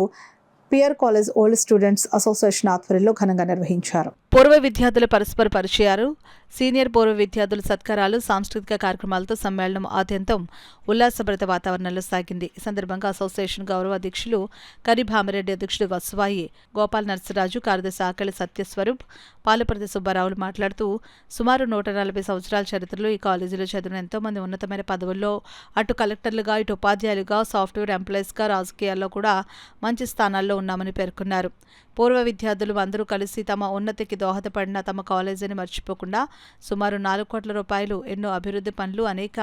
PR college old students association ఆధ్వర్యంలో ఘనంగా నిర్వహించారు. పూర్వ విద్యార్థుల పరస్పర పరిచయాలు, సీనియర్ పూర్వ విద్యార్థుల సత్కారాలు, సాంస్కృతిక కార్యక్రమాలతో సమ్మేళనం ఆద్యంతం ఉల్లాసభరిత వాతావరణంలో సాగింది. ఈ సందర్భంగా అసోసియేషన్ గౌరవ అధ్యక్షులు కరిభామిరెడ్డి, అధ్యక్షుడు వత్సవాయి, గోపాల్ నర్సరాజు, కార్యదర్శి ఆకలి సత్యస్వరూప్, పాలపర్తి సుబ్బారావులు మాట్లాడుతూ సుమారు 140 సంవత్సరాల చరిత్రలో ఈ కాలేజీలో చదివిన ఎంతో మంది ఉన్నతమైన పదవుల్లో అటు కలెక్టర్లుగా, ఇటు ఉపాధ్యాయులుగా, సాఫ్ట్వేర్ ఎంప్లాయీస్గా, రాజకీయాల్లో కూడా మంచి స్థానాల్లో ఉన్నామని పేర్కొన్నారు. పూర్వ విద్యార్థులు అందరూ కలిసి తమ ఉన్నతికి దోహదపడిన తమ కాలేజీని మర్చిపోకుండా సుమారు 4 కోట్ల రూపాయలు ఎన్నో అభివృద్ధి పనులు, అనేక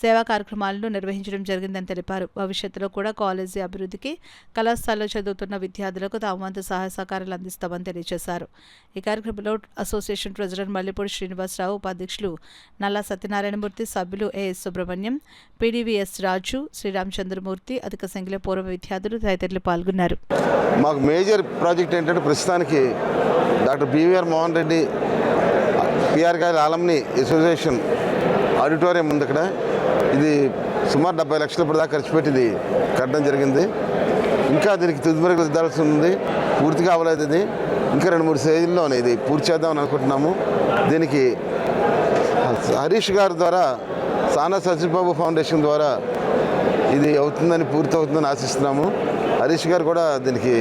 సేవా కార్యక్రమాలను నిర్వహించడం జరిగిందని తెలిపారు. భవిష్యత్తులో కూడా కాలేజీ అభివృద్ధికి కళాశాలలో చదువుతున్న విద్యార్థులకు తాము వంతు సహాయ సహకారాలు అందిస్తామని తెలియజేశారు. ఈ కార్యక్రమంలో అసోసియేషన్ ప్రెసిడెంట్ మల్లిపూడి శ్రీనివాసరావు, ఉపాధ్యక్షులు నల్లా సత్యనారాయణమూర్తి, సభ్యులు ఏఎస్ సుబ్రహ్మణ్యం, పీడీవీఎస్ రాజు, శ్రీరామచంద్రమూర్తి, అధిక సంఖ్యలో పూర్వ విద్యార్థులు తదితరులు పాల్గొన్నారు. మాకు మేజర్ ప్రాజెక్ట్ ఏంటంటే ప్రస్తుతానికి doctor BVR Mohan Reddy PR గారి ఆలంని అసోసియేషన్ ఆడిటోరియం ఉంది. ఇక్కడ ఇది సుమారు 70 లక్షల దాకా ఖర్చు పెట్టి ఇది కట్టడం జరిగింది. ఇంకా దీనికి తుదిమరుగులు దిద్దాల్సి ఉంది, పూర్తిగా అవ్వలేదు. ఇది ఇంకా 2-3 స్టేజ్ల్లోనే ఇది పూర్తి చేద్దామని అనుకుంటున్నాము. దీనికి హరీష్ గారి ద్వారా, సానా సత్యబాబు ఫౌండేషన్ ద్వారా ఇది అవుతుందని, పూర్తి అవుతుందని ఆశిస్తున్నాము. హరీష్ గారు కూడా దీనికి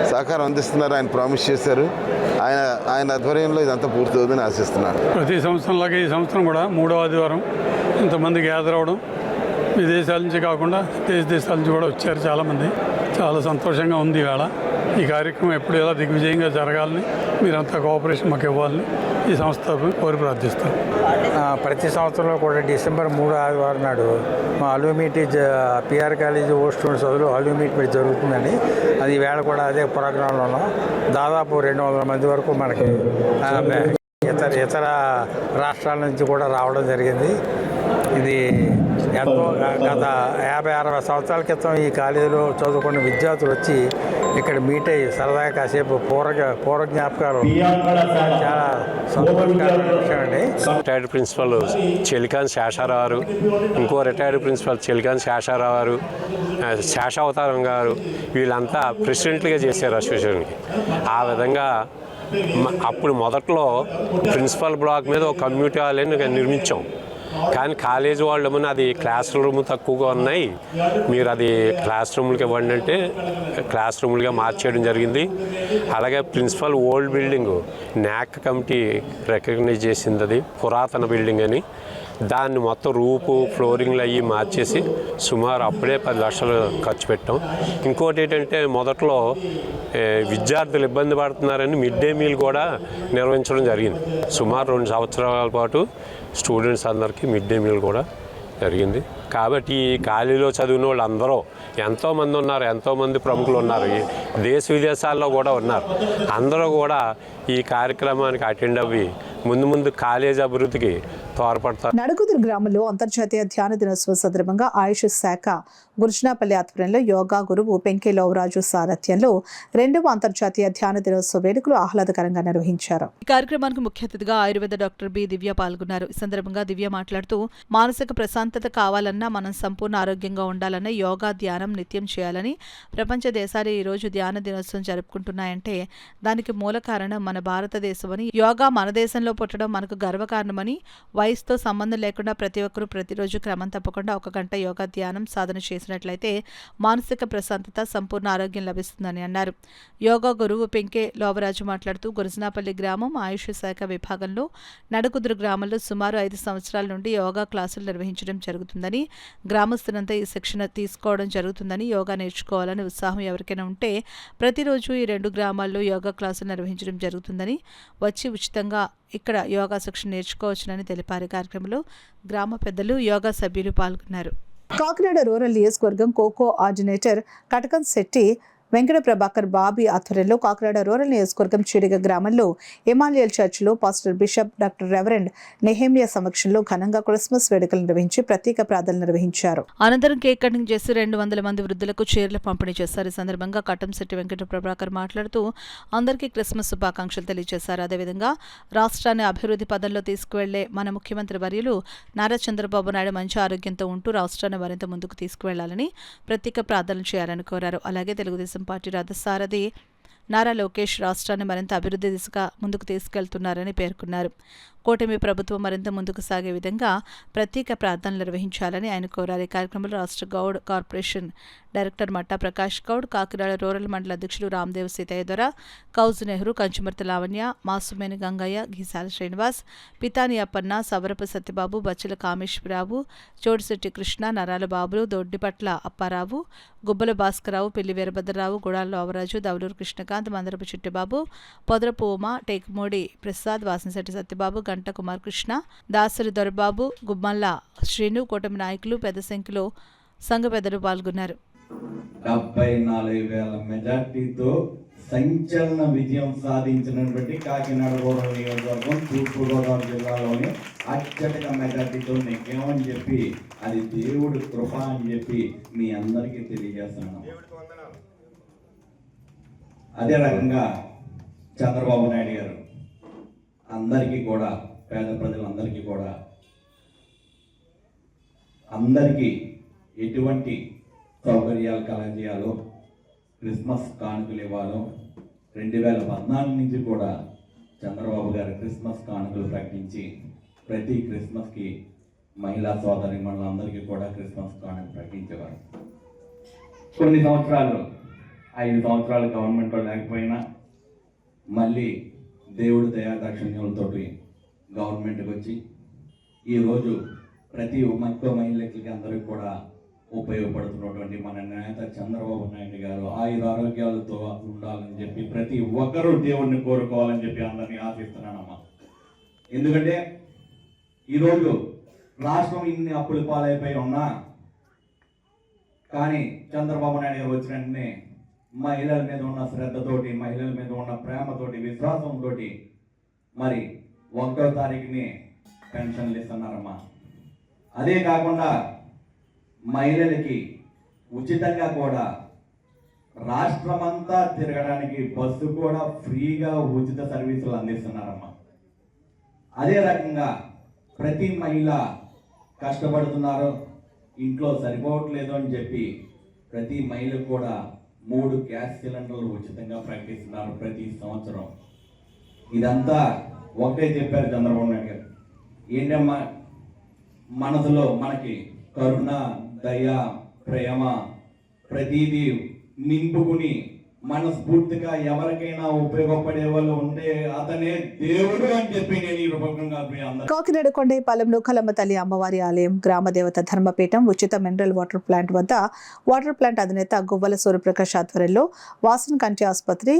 సహకారం అందిస్తున్నారు, ఆయన ప్రామిస్ చేశారు. ఆయన ఆధ్వర్యంలో ఇదంతా పూర్తి అవుతుందని ఆశిస్తున్నాను. ప్రతి సంవత్సరంలాగే ఈ సంవత్సరం కూడా 3వ ఆదివారం ఇంతమంది గ్యాదర్ అవ్వడం, విదేశాల నుంచి కాకుండా దేశాల నుంచి కూడా వచ్చారు చాలామంది. చాలా సంతోషంగా ఉంది. ఇవాళ ఈ కార్యక్రమం ఎప్పుడు ఎలా దిగ్విజయంగా జరగాలని, మీరంతా కోఆపరేషన్ మాకు ఇవ్వాలని ఈ సంస్థ కోరి ప్రార్థిస్తాం. ప్రతి సంవత్సరంలో కూడా డిసెంబర్ 3వ ఆదివారం నాడు మా అల్యూమిటీ పిఆర్ కాలేజీ ఓల్డ్ స్టూడెంట్స్ చదువులు అల్యూమిటీ మీట్ జరుగుతుందండి. అది ఈవేళ కూడా అదే ప్రోగ్రాంలో ఉన్నాం. దాదాపు 200 మంది వరకు మనకి ఇతర రాష్ట్రాల నుంచి కూడా రావడం జరిగింది. ఇది ఎంతో గత 50-60 సంవత్సరాల క్రితం ఈ కాలేజీలో చదువుకున్న విద్యార్థులు వచ్చి ఇక్కడ మీట్ అయ్యి సరదాగా కాసేపు పూర్వ జ్ఞాపకాలు చాలా సంతోషకరమైన విషయం అండి. రిటైర్డ్ ప్రిన్సిపల్ చెలికాన్ శేషారావు గారు, ఇంకో రిటైర్డ్ ప్రిన్సిపల్ చెలికాన్ శేషారావు గారు, శేషావతారం గారు, వీళ్ళంతా ప్రెసిడెంట్లుగా చేశారు అసోసియేషన్కి. ఆ విధంగా అప్పుడు మొదట్లో ప్రిన్సిపల్ బ్లాక్ మీద ఒక కమ్యూనిటీ హాల్ అని నిర్మించాం. కానీ కాలేజీ వాళ్ళు ఏమన్నా అది క్లాస్ రూమ్ తక్కువగా ఉన్నాయి, మీరు అది క్లాస్ రూమ్లకి ఇవ్వండి అంటే క్లాస్ రూమ్లుగా మార్చేయడం జరిగింది. అలాగే principal old building NAAC committee recognise చేసింది, అది పురాతన బిల్డింగ్ అని. దాన్ని మొత్తం రూపు, ఫ్లోరింగ్లు అయ్యి మార్చేసి సుమారు అప్పుడే 10 లక్షలు ఖర్చు పెట్టాం. ఇంకోటి ఏంటంటే మొదట్లో విద్యార్థులు ఇబ్బంది పడుతున్నారని మిడ్ డే మీల్ కూడా నిర్వహించడం జరిగింది. సుమారు 2 సంవత్సరాల పాటు స్టూడెంట్స్ అందరికీ మిడ్ డే మీల్ కూడా జరిగింది. కాబట్టి ఈ ఖాళీలో చదివిన వాళ్ళు అందరూ ఎంతోమంది ఉన్నారు, ఎంతోమంది ప్రముఖులు ఉన్నారు, దేశ విదేశాల్లో కూడా ఉన్నారు. అందరూ కూడా ఈ కార్యక్రమానికి అటెండ్ అవ్వి ముందు కాలేజ్ అభివృద్ధికి తోడ్పడతారు. నడుగుదురు గ్రామంలో అంతర్జాతీయ ధ్యాన దినోత్సవం సందర్భంగా ఆయుష్ శాఖ గురుజనాపల్లి ఆధ్వర్యంలో యోగా గురువు పెంకే లోవరాజు సారథ్యంలో 2వ అంతర్జాతీయ ధ్యాన దినోత్సవ వేడుకలు ఆహ్లాదకరంగా నిర్వహించారు. ఈ కార్యక్రమానికి ముఖ్య అతిథిగా ఆయుర్వేద డాక్టర్ బి దివ్య పాల్గొన్నారు. ఈ సందర్భంగా దివ్య మాట్లాడుతూ మానసిక ప్రశాంతత కావాలన్నా మనం సంపూర్ణ ఆరోగ్యంగా ఉండాలన్నా యోగా, ధ్యానం నిత్యం చేయాలని, ప్రపంచ దేశాలు ఈ రోజు ధ్యాన దినోత్సవం జరుపుకుంటున్నాయంటే దానికి మూల కారణం మన భారతదేశమని, యోగా మన దేశంలో పుట్టడం మనకు గర్వకారణమని, వయసుతో సంబంధం లేకుండా ప్రతి ఒక్కరూ ప్రతిరోజు క్రమం తప్పకుండా 1 గంట యోగా, ధ్యానం సాధన చేసినట్లయితే మానసిక ప్రశాంతత, సంపూర్ణ ఆరోగ్యం లభిస్తుందని అన్నారు. యోగా గురువు పెంకే లోవరాజు మాట్లాడుతూ గురుజనాపల్లి గ్రామం ఆయుష్ శాఖ విభాగంలో నడుకుదురు గ్రామంలో సుమారు 5 సంవత్సరాల నుండి యోగా క్లాసులు నిర్వహించడం జరుగుతుందని, గ్రామస్తులంతా ఈ శిక్షణ తీసుకోవడం జరుగుతుందని, యోగా నేర్చుకోవాలని ఉత్సాహం ఎవరికైనా ఉంటే ప్రతిరోజు ఈ 2 గ్రామాల్లో యోగా క్లాసులు నిర్వహించడం జరుగుతుందని, వచ్చి ఉచితంగా ఇక్కడ యోగా శిక్షణ నేర్చుకోవచ్చునని తెలిపారు. కార్యక్రమంలో గ్రామ పెద్దలు, యోగా సభ్యులు పాల్గొన్నారు. కాకినాడ రూరల్ నియోజకవర్గం కోకో ఆర్డినేటర్ కటకం శెట్టి వెంకట ప్రభాకర్ బాబీ ఆధ్వర్యంలో కాకినాడ రూరల్ నియోజకవర్గం చీడిగ గ్రామంలో ఎమాన్యుయల్ చర్చిలో pastor bishop doctor reverend Nehemiah సమక్షంలో ఘనంగా క్రిస్మస్ వేడుకలు నిర్వహించి ప్రత్యేక ప్రార్థనలు నిర్వహించారు. అనంతరం కేక్ కటింగ్ చేసి 200 మంది వృద్ధులకు చీరలు పంపిణీ చేశారు. ఈ సందర్భంగా కటంశెట్టి వెంకట ప్రభాకర్ మాట్లాడుతూ అందరికీ క్రిస్మస్ శుభాకాంక్షలు తెలియజేశారు. అదేవిధంగా రాష్ట్రాన్ని అభివృద్ధి పదంలో తీసుకువెళ్లే మన ముఖ్యమంత్రి వర్యులు నారా చంద్రబాబు నాయుడు మంచి ఆరోగ్యంతో ఉంటూ రాష్ట్రాన్ని మరింత ముందుకు తీసుకువెళ్లాలని ప్రత్యేక ప్రార్థనలు చేయాలని కోరారు. అలాగే తెలుగుదేశం పార్టీ రథసారథి నారా లోకేష్ రాష్ట్రాన్ని మరింత అభివృద్ధి దిశగా ముందుకు తీసుకెళ్తున్నారని పేర్కొన్నారు. కూటమి ప్రభుత్వం మరింత ముందుకు సాగే విధంగా ప్రత్యేక ప్రార్థనలు నిర్వహించాలని ఆయన కోరారు. ఈ కార్యక్రమంలో రాష్ట్ర గౌడ్ కార్పొరేషన్ డైరెక్టర్ మట్టా ప్రకాష్ గౌడ్, కాకినాడ రూరల్ మండల అధ్యక్షులు రామ్దేవ్ సీతయ్య దొర, కౌజు నెహ్రూ, కంచుమర్తి లావణ్య, మాసుమేని గంగయ్య, గీసాల శ్రీనివాస్, పితాని అప్పన్న, సవరపు సత్యబాబు, బచ్చల కామేశ్వరరావు, చోడిశెట్టి కృష్ణ, నరాల బాబులు, దొడ్డిపట్ల అప్పారావు, గుబ్బల భాస్కరరావు, పిల్లి వీరభద్రరావు, గుడాల్లో అవరాజు, దవలూరు కృష్ణకాంత్, మందరపు చిట్టిబాబు, పొదరపు ఉమ, టేకుమూడి ప్రసాద్, వాసనశెట్టి సత్యబాబు, గంట కుమార్ కృష్ణ, దాసరి దొరబాబు, గుమ్మల్ల శ్రీను, కూటమి నాయకులు పెద్ద సంఖ్యలో సంఘ పెద్దలు పాల్గొన్నారు. 74,000 మెజార్టీతో సంచలన విజయం సాధించినటువంటి కాకినాడ రూరల్ నియోజకవర్గం తూర్పుగోదావరి జిల్లాలోని అత్యధిక మెజార్టీతో నెగ్గామని చెప్పి అది దేవుడి కృప అని చెప్పి మీ అందరికీ తెలియజేస్తున్నాను. అదే రకంగా చంద్రబాబు నాయుడు గారు అందరికీ కూడా, పేద ప్రజలందరికీ కూడా, అందరికీ ఎటువంటి సౌకర్యాలు కలగజేయాలో, క్రిస్మస్ కానుకలు ఇవ్వాలో 2014 నుంచి కూడా చంద్రబాబు గారు క్రిస్మస్ కానుకలు ప్రకటించి ప్రతి క్రిస్మస్కి మహిళా సోదరి మనందరికీ కూడా క్రిస్మస్ కానుక ప్రకటించేవారు. కొన్ని సంవత్సరాలు 5 సంవత్సరాలు గవర్నమెంట్లో లేకపోయినా మళ్ళీ దేవుడు దయాదాక్షిణ్యాలతో గవర్నమెంట్కి వచ్చి ఈరోజు ప్రతి ఒక్క మహిళకి అందరికీ కూడా ఉపయోగపడుతున్నటువంటి మన నేత చంద్రబాబు నాయుడు గారు ఆయురారోగ్యాలతో ఉండాలని చెప్పి ప్రతి ఒక్కరూ దేవుడిని కోరుకోవాలని చెప్పి అందరినీ ఆశిస్తున్నానమ్మా. ఎందుకంటే ఈరోజు రాష్ట్రం ఇన్ని అప్పుల పాలైపోయి ఉన్నా కానీ చంద్రబాబు నాయుడు గారు వచ్చిన వెంటనే మహిళల మీద ఉన్న శ్రద్ధతోటి, మహిళల మీద ఉన్న ప్రేమతోటి, విశ్వాసంతో మరి 1వ తారీఖుని పెన్షన్లు ఇస్తున్నారమ్మా. అదే కాకుండా మహిళలకి ఉచితంగా కూడా రాష్ట్రమంతా తిరగడానికి బస్సు కూడా ఫ్రీగా ఉచిత సర్వీసులు అందిస్తున్నారమ్మా. అదే రకంగా ప్రతి మహిళ కష్టపడుతున్నారు, ఇంట్లో సరిపోవట్లేదు అని చెప్పి ప్రతి మహిళకు కూడా 3 గ్యాస్ సిలిండర్లు ఉచితంగా ప్రకటిస్తున్నారు ప్రతి సంవత్సరం. ఇదంతా ఒకటే చెప్పారు చంద్రబాబు నాయుడు గారు. ఏంటమ్మా, మనసులో మనకి కరుణ, దయ, ప్రేమ ప్రతిదీ నింపుకుని మనస్ఫూర్తిగా ఎవరికైనా ఉపయోగపడే వాళ్ళు ఉంటే అతనే దేవుడు అని చెప్పి నేను ఈ రూపకంగా కాకినాడ కొండైపాలెంలో కలమ్మ తల్లి అమ్మవారి ఆలయం, గ్రామదేవత ధర్మపీఠం, ఉచిత మినరల్ వాటర్ ప్లాంట్ వద్ద వాటర్ ప్లాంట్ అధినేత గువ్వల సూర్యప్రకాష్ ఆధ్వర్యంలో వాసన కంటి ఆసుపత్రి,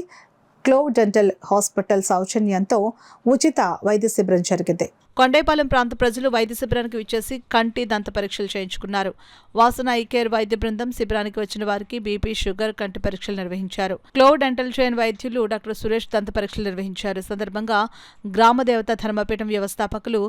క్లోవ్ డెంటల్ హాస్పిటల్ సౌజన్యంతో ఉచిత వైద్య శిబిరం జరిగింది. కొండైపాలెం ప్రాంత ప్రజలు వైద్య శిబిరానికి విచ్చేసి కంటి, దంత పరీక్షలు చేయించుకున్నారు. వాసన ఐ కేర్ వైద్య బృందం శిబిరానికి వచ్చిన వారికి బీపీ, షుగర్, కంటి పరీక్షలు నిర్వహించారు. క్లోవ్ డెంటల్ చైన్ వైద్యులు డాక్టర్ సురేష్ దంత పరీక్షలు నిర్వహించారు. సందర్భంగా గ్రామదేవత ధర్మపీఠం వ్యవస్థాపకులు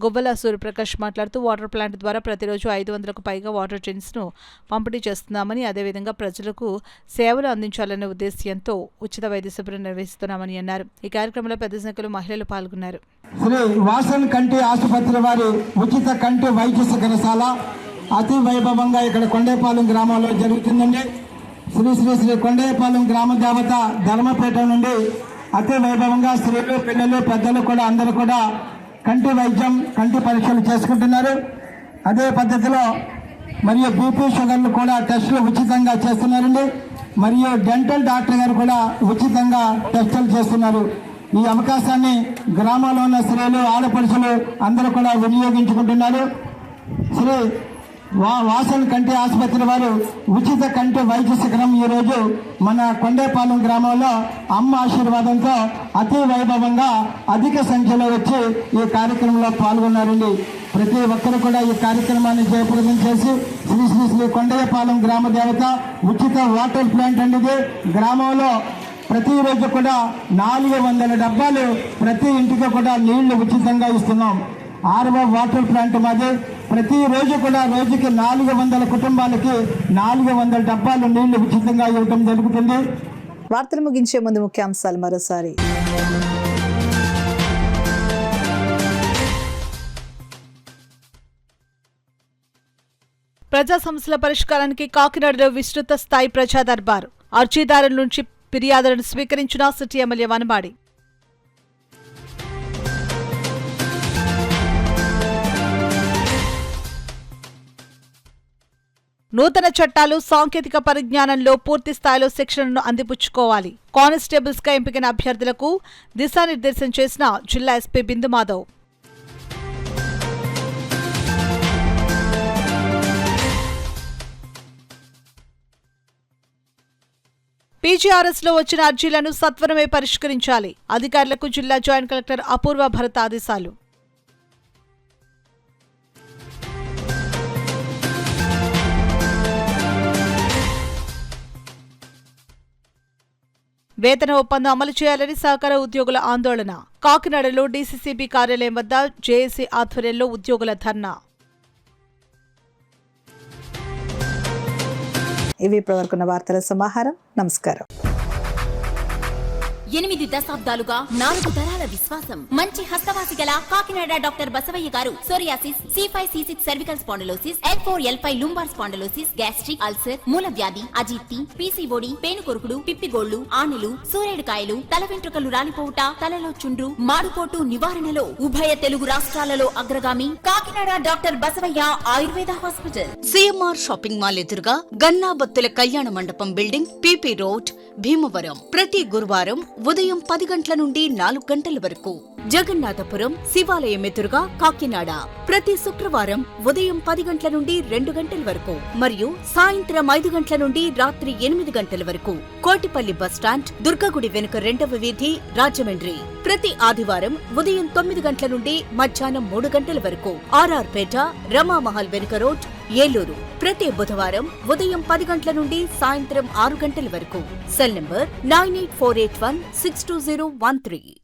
గువ్వల సూర్యప్రకాష్ మాట్లాడుతూ వాటర్ ప్లాంట్ ద్వారా ప్రతిరోజు 500కు పైగా వాటర్ టిన్స్ ను పంపిణీ చేస్తున్నామని, అదేవిధంగా ప్రజలకు సేవలు అందించాలనే ఉద్దేశ్యంతో ఉచిత వైద్య శిబిరం నిర్వహిస్తున్నామని అన్నారు. ఈ కార్యక్రమంలో పెద్ద సంఖ్యలో మహిళలు పాల్గొన్నారు. శ్రీ వాసన్ కంటి ఆసుపత్రి వారి ఉచిత కంటి వైద్య శిబిరశాల అతి వైభవంగా ఇక్కడ కొండైపాలెం గ్రామంలో జరుగుతుందండి. శ్రీ శ్రీ శ్రీ కొండైపాలెం గ్రామ దేవత ధర్మపీఠం నుండి అతి వైభవంగా స్త్రీలు, పిల్లలు, పెద్దలు కూడా అందరూ కూడా కంటి వైద్యం, కంటి పరీక్షలు చేసుకుంటున్నారు. అదే పద్ధతిలో మరియు బీపీ, షుగర్లు కూడా టెస్టులు ఉచితంగా చేస్తున్నారండి. మరియు డెంటల్ డాక్టర్ గారు కూడా ఉచితంగా టెస్టులు చేస్తున్నారు. ఈ అవకాశాన్ని గ్రామంలో ఉన్న స్త్రీలు, ఆడపడుచులు అందరూ కూడా వినియోగించుకుంటున్నారు. శ్రీ వాసన్ కంటి ఆసుపత్రి వారు ఉచిత కంటి వైద్య శిబిరం ఈరోజు మన కొండైపాలెం గ్రామంలో అమ్మ ఆశీర్వాదంతో అతి వైభవంగా అధిక సంఖ్యలో వచ్చి ఈ కార్యక్రమంలో పాల్గొన్నారండి. ప్రతి ఒక్కరు కూడా ఈ కార్యక్రమాన్ని జయప్రదం చేసి శ్రీ శ్రీ శ్రీ కొండైపాలెం గ్రామ దేవత ఉచిత వాటర్ ప్లాంట్ అనేది గ్రామంలో ప్రతిరోజు కూడా 400 డబ్బాలు ప్రతి ఇంటికి కూడా నీళ్లు ఉచితంగా ఇస్తున్నాం. 6వ వాటర్ ప్లాంట్ మాది. ప్రతిరోజు కూడా రోజుకి 400 కుటుంబాలకి 400 డబ్బాలు నీళ్లు ఉచితంగా ఇవ్వడం జరుగుతుంది. వార్తలు ముగించే ముందు ముఖ్యాంశాలు మరోసారి. ప్రజా సమస్యల పరిష్కారానికి కాకినాడలో విస్తృత స్థాయి ప్రజా దర్బార్. అర్జీదారుల నుంచి ఫిర్యాదులను స్వీకరించిన సిటీ ఎమ్మెల్యే వనమాడి. నూతన చట్టాలు, సాంకేతిక పరిజ్ఞానంలో పూర్తి స్థాయిలో శిక్షణను అందిపుచ్చుకోవాలి. కానిస్టేబుల్స్ గా ఎంపికైన అభ్యర్థులకు దిశానిర్దేశం చేసిన జిల్లా ఎస్పీ బిందు మాధవ్. పీజీఆర్ఎస్ లో వచ్చిన అర్జీలను సత్వరమే పరిష్కరించాలి. అధికారులకు జిల్లా జాయింట్ కలెక్టర్ అపూర్వ భరత్ ఆదేశాలు. వేతన ఒప్పందం అమలు చేయాలని సహకార ఉద్యోగుల ఆందోళన. కాకినాడలో డీసీసీబీ కార్యాలయం వద్ద జేఏసీ ఆధ్వర్యంలో ఉద్యోగుల ధర్నా. ఇవి ఇప్పటివరకున్న వార్తల సమాహారం. నమస్కారం. 8 దశాబ్దాలుగా 4 తరాల విశ్వాసం. మంచి హస్తవాసి గల Kakinada doctor Basavayya garu psoriasis, C5, C6 cervical spondylosis, L4, L5 lumbar spondylosis, gastric ulcer, మూల వ్యాధి, అజీర్తి, పీసీఓడి, పేనుకొరుకుడు, పిప్పిగోళ్లు, ఆనెలు, సూరేడుకాయలు, తల వెంట్రుకలు రాలిపోవుట, తలలో చుండ్రు, మాడుకోటు నివారణలో ఉభయ తెలుగు రాష్ట్రాలలో అగ్రగామి Kakinada doctor Basavayya Ayurveda hospital. CMR shopping mall ఎదురుగా గన్నాబత్తుల కళ్యాణ మండపం బిల్డింగ్, పీపీ రోడ్, భీమవరం. ప్రతి గురువారం ఉదయం 10 గంటల నుండి 4 గంటల వరకు. జగన్నాథపురం శివాలయం ఎదురుగా కాకినాడ. ప్రతి శుక్రవారం ఉదయం 10 గంటల నుండి 2 గంటల వరకు మరియు సాయంత్రం 5 గంటల నుండి రాత్రి 8 గంటల వరకు. కోటిపల్లి బస్టాండ్, దుర్గగుడి వెనుక 2వ వీధి, రాజమండ్రి. ప్రతి ఆదివారం ఉదయం 9 గంటల నుండి మధ్యాహ్నం 3 గంటల వరకు. ఆర్ఆర్ పేట, రమామహల్ వెనుక రోడ్, ఏలూరు. ప్రతి బుధవారం ఉదయం 10 గంటల నుండి సాయంత్రం 6 గంటల వరకు. Cell number 9848162013.